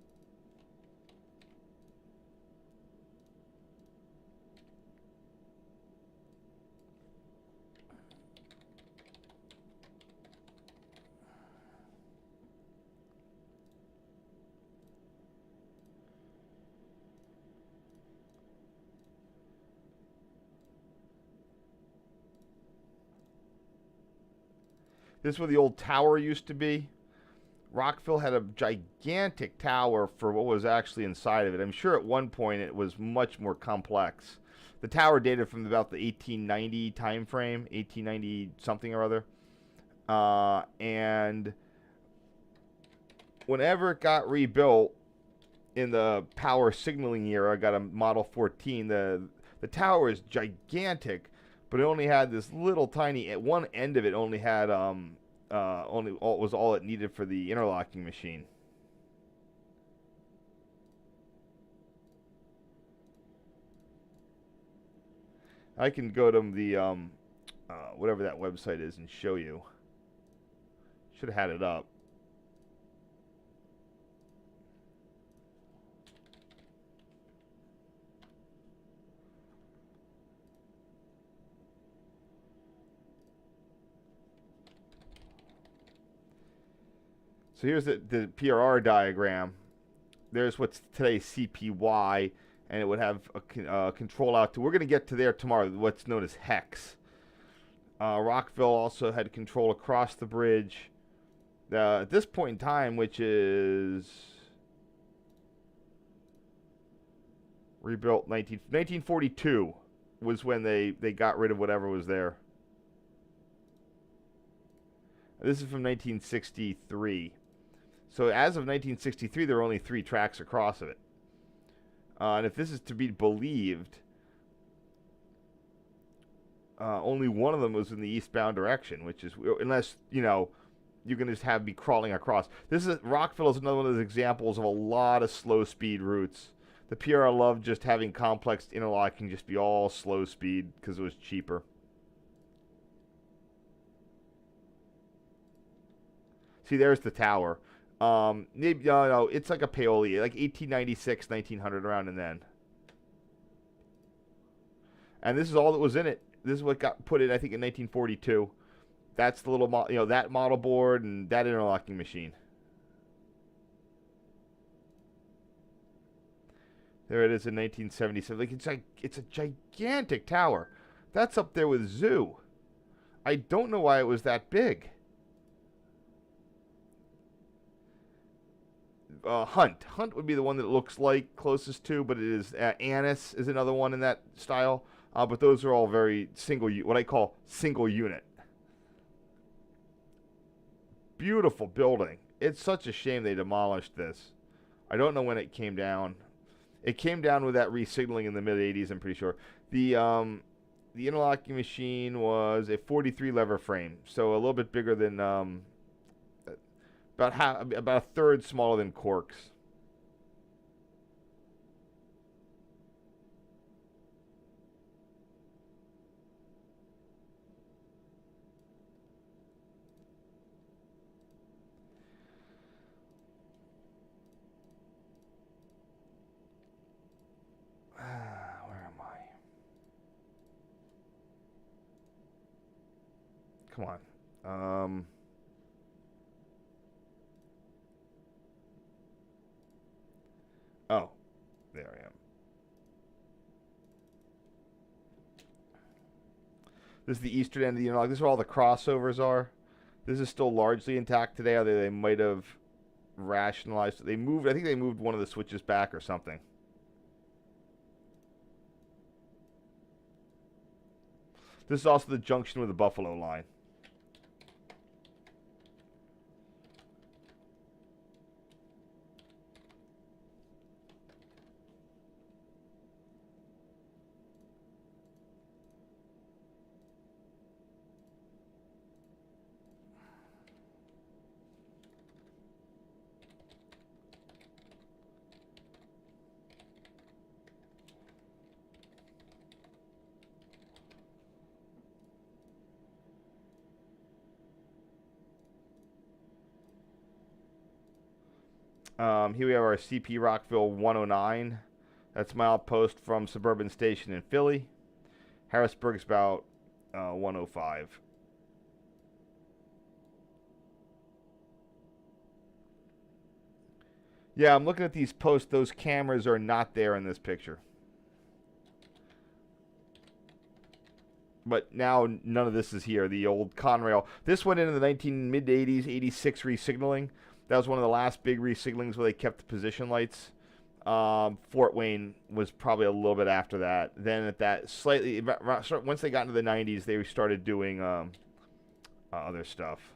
This is where the old tower used to be. Rockville had a gigantic tower for what was actually inside of it. I'm sure at one point it was much more complex. The tower dated from about the 1890 time frame, 1890 something or other. And whenever it got rebuilt in the power signaling era, got a Model 14, the tower is gigantic, but it only had this little tiny, at one end of it only had was all it needed for the interlocking machine. I can go to the whatever that website is and show you. Should have had it up. So here's the PRR diagram. There's what's today CPY, and it would have a control out to. We're going to get to there tomorrow, what's known as HEX. Rockville also had control across the bridge. At this point in time, which is rebuilt 1942, was when they got rid of whatever was there. This is from 1963. So as of 1963, there were only 3 tracks across of it. And if this is to be believed, only one of them was in the eastbound direction, which is, unless, you know, you can just have me crawling across. Rockville is another one of those examples of a lot of slow speed routes. The PRR loved just having complex interlocking just be all slow speed because it was cheaper. See, there's the tower. Maybe, no, it's like a Paoli, like 1896, 1900, around and then. And this is all that was in it. This is what got put in, I think, in 1942. That's the little, that model board and that interlocking machine. There it is in 1977. Like, it's a gigantic tower. That's up there with Zoo. I don't know why it was that big. Hunt would be the one that it looks like closest to, but it is Annis is another one in that style. But those are all very what I call single unit. Beautiful building. It's such a shame they demolished this. I don't know when it came down. It came down with that resignaling in the mid '80s. I'm pretty sure. The interlocking machine was a 43 lever frame, so a little bit bigger than about a third smaller than Cork's. Where am I? Come on. Oh, there I am. This is the eastern end of the interlock. This is where all the crossovers are. This is still largely intact today, although they might have rationalized it. I think they moved one of the switches back or something. This is also the junction with the Buffalo line. Here we have our CP-ROCKVILLE 109. That's my outpost from Suburban Station in Philly. Harrisburg's about 105. Yeah, I'm looking at these posts. Those cameras are not there in this picture. But now none of this is here. The old Conrail. This went into the mid-80s, 86 resignaling. That was one of the last big resignalings where they kept the position lights. Fort Wayne was probably a little bit after that. Then at that slightly, once they got into the 90s, they started doing other stuff.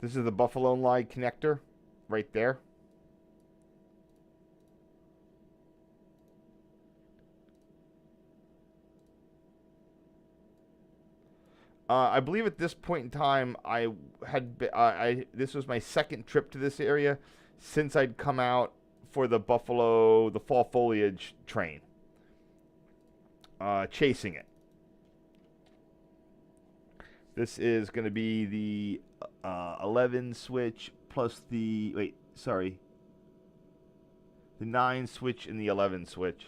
This is the Buffalo Line connector right there. I believe at this point in time, this was my second trip to this area since I'd come out for the fall foliage train, chasing it. This is going to be the 11 switch plus the 9 switch and the 11 switch.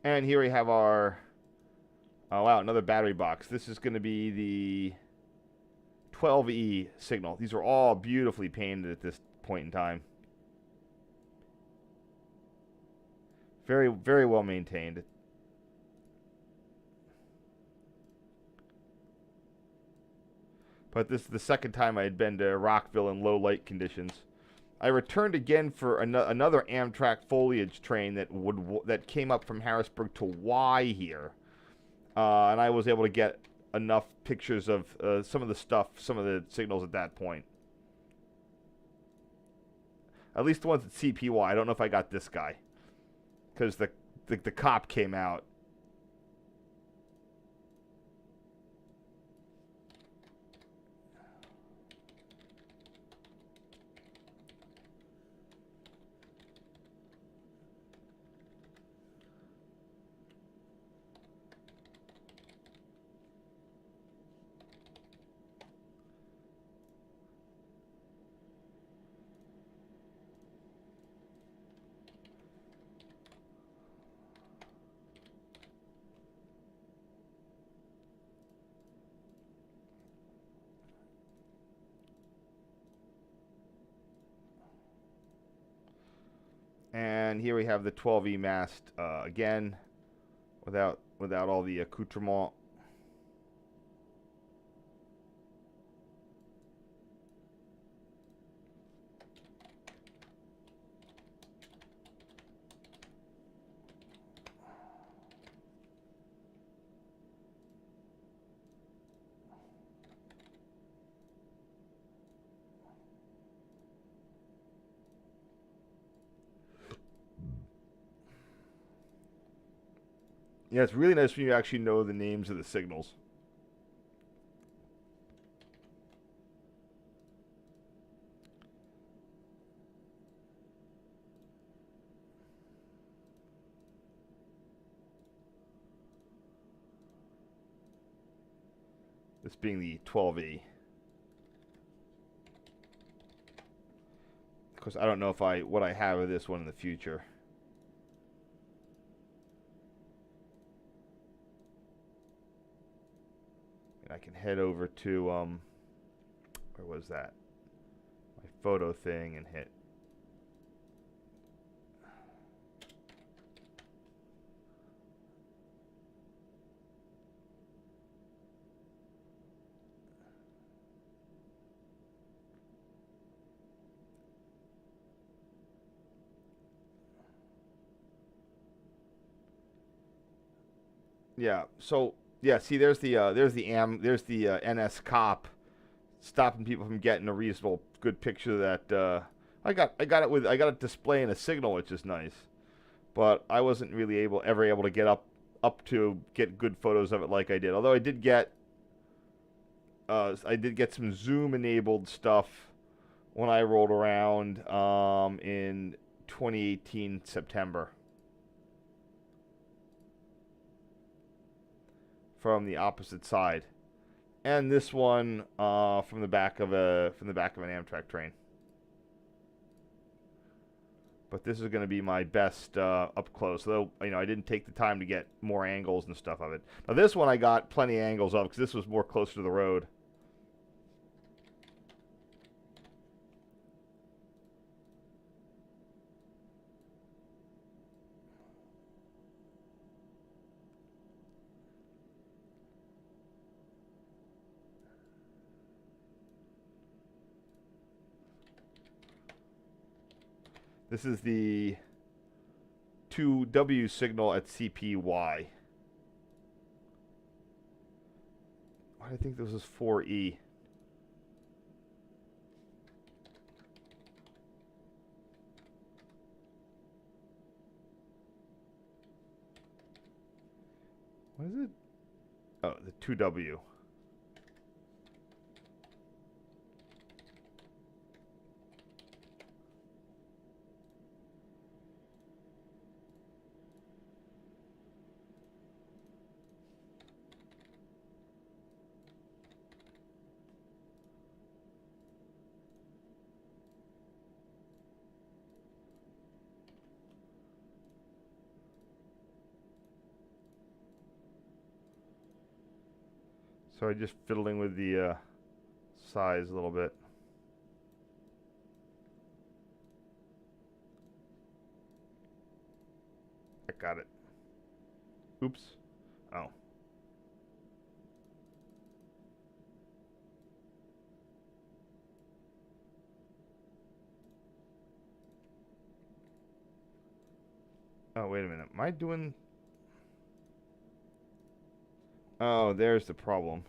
And here we have our, oh wow, another battery box. This is going to be the 12E signal. These are all beautifully painted at this point in time. Very, very well maintained. But this is the second time I had been to Rockville in low light conditions. I returned again for another Amtrak foliage train that came up from Harrisburg to Y here, and I was able to get enough pictures of some of the signals at that point. At least the ones at CPY. I don't know if I got this guy, because the cop came out. And here we have the 12E mast again, without all the accoutrement. Yeah, it's really nice when you actually know the names of the signals. This being the 12E. Because I don't know if what I have of this one in the future. And I can head over to where was that? My photo thing and hit. Yeah. So yeah. See, there's the NS cop stopping people from getting a reasonable good picture of that. I got it displaying a signal, which is nice, but I wasn't really ever able to get up to get good photos of it like I did. Although I did get some zoom enabled stuff when I rolled around in 2018 September. From the opposite side, and this one from the back of an Amtrak train. But this is going to be my best up close. Though I didn't take the time to get more angles and stuff of it. Now this one I got plenty of angles of because this was more closer to the road. This is the 2W signal at CPY. I think this is 4E. What is it? Oh, the 2W. Sorry, just fiddling with the size a little bit. I got it. Oops. Oh. Oh, wait a minute. Am I doing... Oh, there's the problem.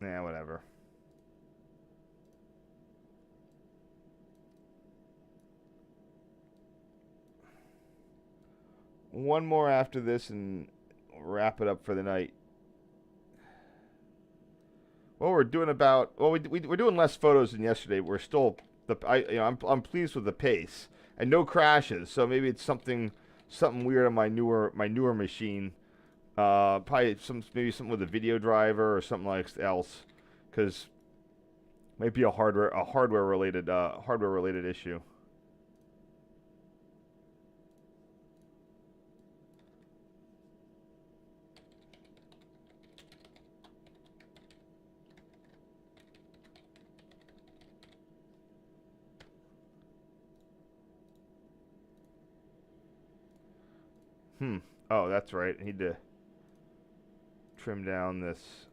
Yeah, whatever. One more after this and wrap it up for the night. Well, we're doing we're doing less photos than yesterday. We're still I'm pleased with the pace and no crashes. So maybe it's something weird on my newer machine. Probably maybe something with a video driver or something like else, because might be a hardware related issue. Oh, that's right. I need to trim down this.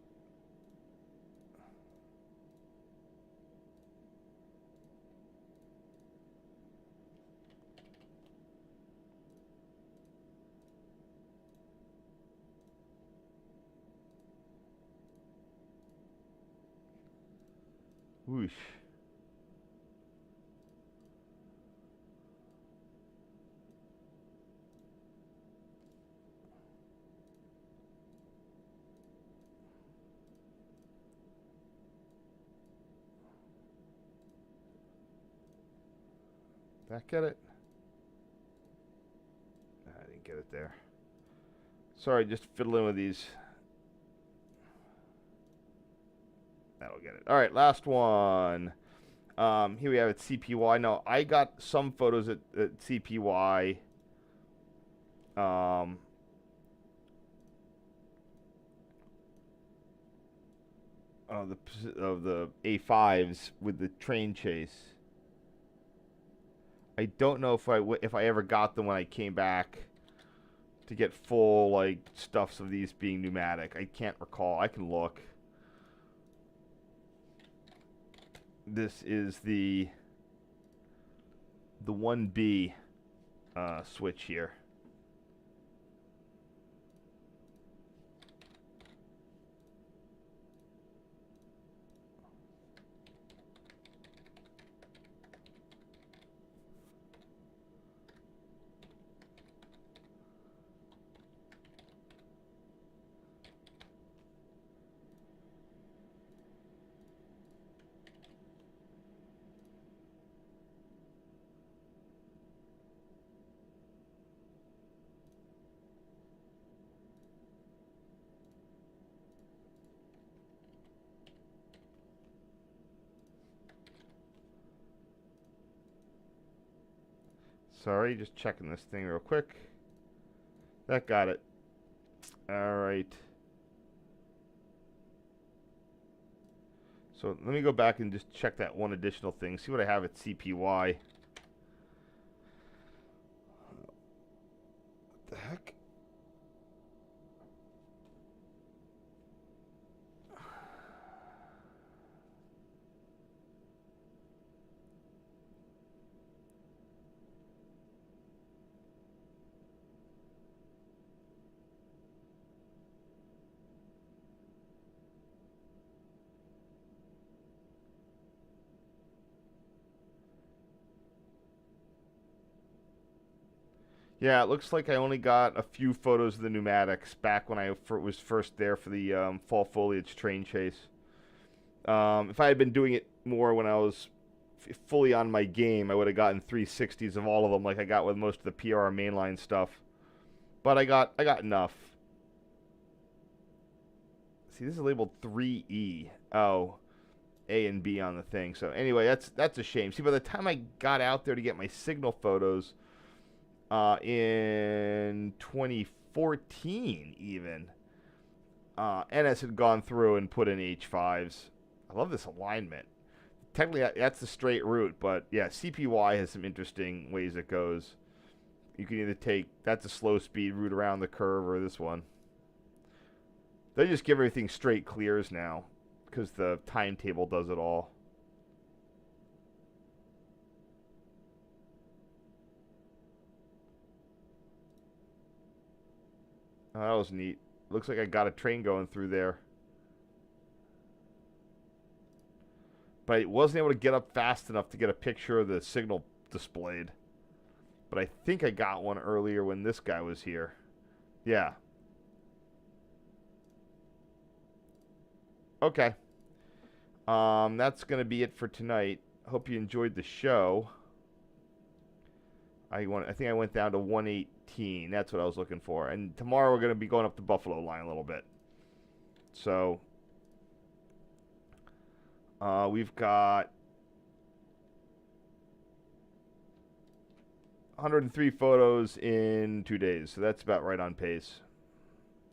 Whoosh. Did that get it? I didn't get it there. Sorry, just fiddling with these. That'll get it. All right, last one. Here we have it, CPY. Now, I got some photos at CPY. Of the A5s with the train chase. I don't know if I ever got them when I came back to get full like stuffs of these being pneumatic. I can't recall. I can look. This is the 1B switch here. Sorry, just checking this thing real quick. That got it. All right. So let me go back and just check that one additional thing. See what I have at CPY. What the heck? Yeah, it looks like I only got a few photos of the pneumatics back when I was first there for the fall foliage train chase. If I had been doing it more when I was fully on my game, I would have gotten 360s of all of them like I got with most of the PRR Main Line stuff. But I got enough. See, this is labeled 3E. Oh, A and B on the thing. So anyway, that's a shame. See, by the time I got out there to get my signal photos, in 2014 even, NS had gone through and put in H5s. I love this alignment. Technically, that's the straight route, but yeah, CPY has some interesting ways it goes. You can either take, that's a slow speed route around the curve, or this one. They just give everything straight clears now, because the timetable does it all. Oh, that was neat. Looks like I got a train going through there. But I wasn't able to get up fast enough to get a picture of the signal displayed. But I think I got one earlier when this guy was here. Yeah. Okay. That's going to be it for tonight. Hope you enjoyed the show. I think I went down to 118. That's what I was looking for. And tomorrow we're going to be going up the Buffalo line a little bit. So we've got 103 photos in 2 days. So that's about right on pace.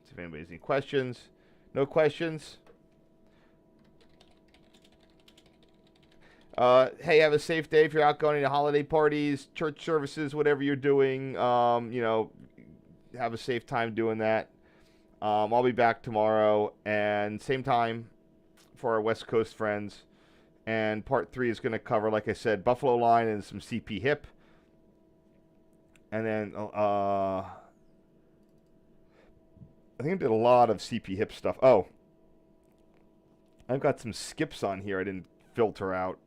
See if anybody has any questions. No questions? Hey, have a safe day if you're out going to holiday parties, church services, whatever you're doing. You know, have a safe time doing that. I'll be back tomorrow and same time for our West Coast friends. And part 3 is going to cover, like I said, Buffalo line and some CP hip. And then I think I did a lot of CP hip stuff. Oh, I've got some skips on here I didn't filter out.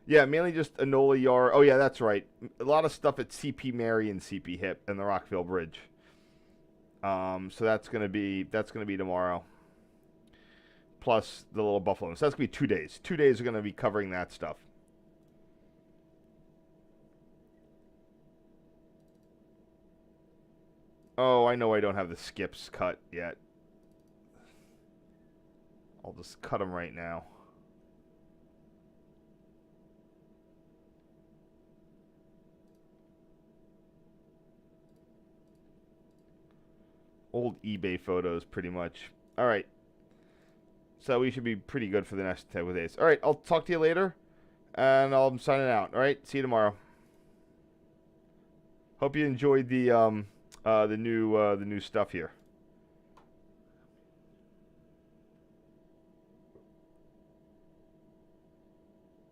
Yeah, mainly just Enola Yar. Oh yeah, that's right. A lot of stuff at CP Mary and CP Hip and the Rockville Bridge. So that's gonna be tomorrow. Plus the little Buffalo. So that's gonna be 2 days. 2 days are gonna be covering that stuff. Oh, I know I don't have the skips cut yet. I'll just cut them right now. Old eBay photos, pretty much. All right. So we should be pretty good for the next couple of days. All right, I'll talk to you later, and I'm signing out. All right, see you tomorrow. Hope you enjoyed the new stuff here.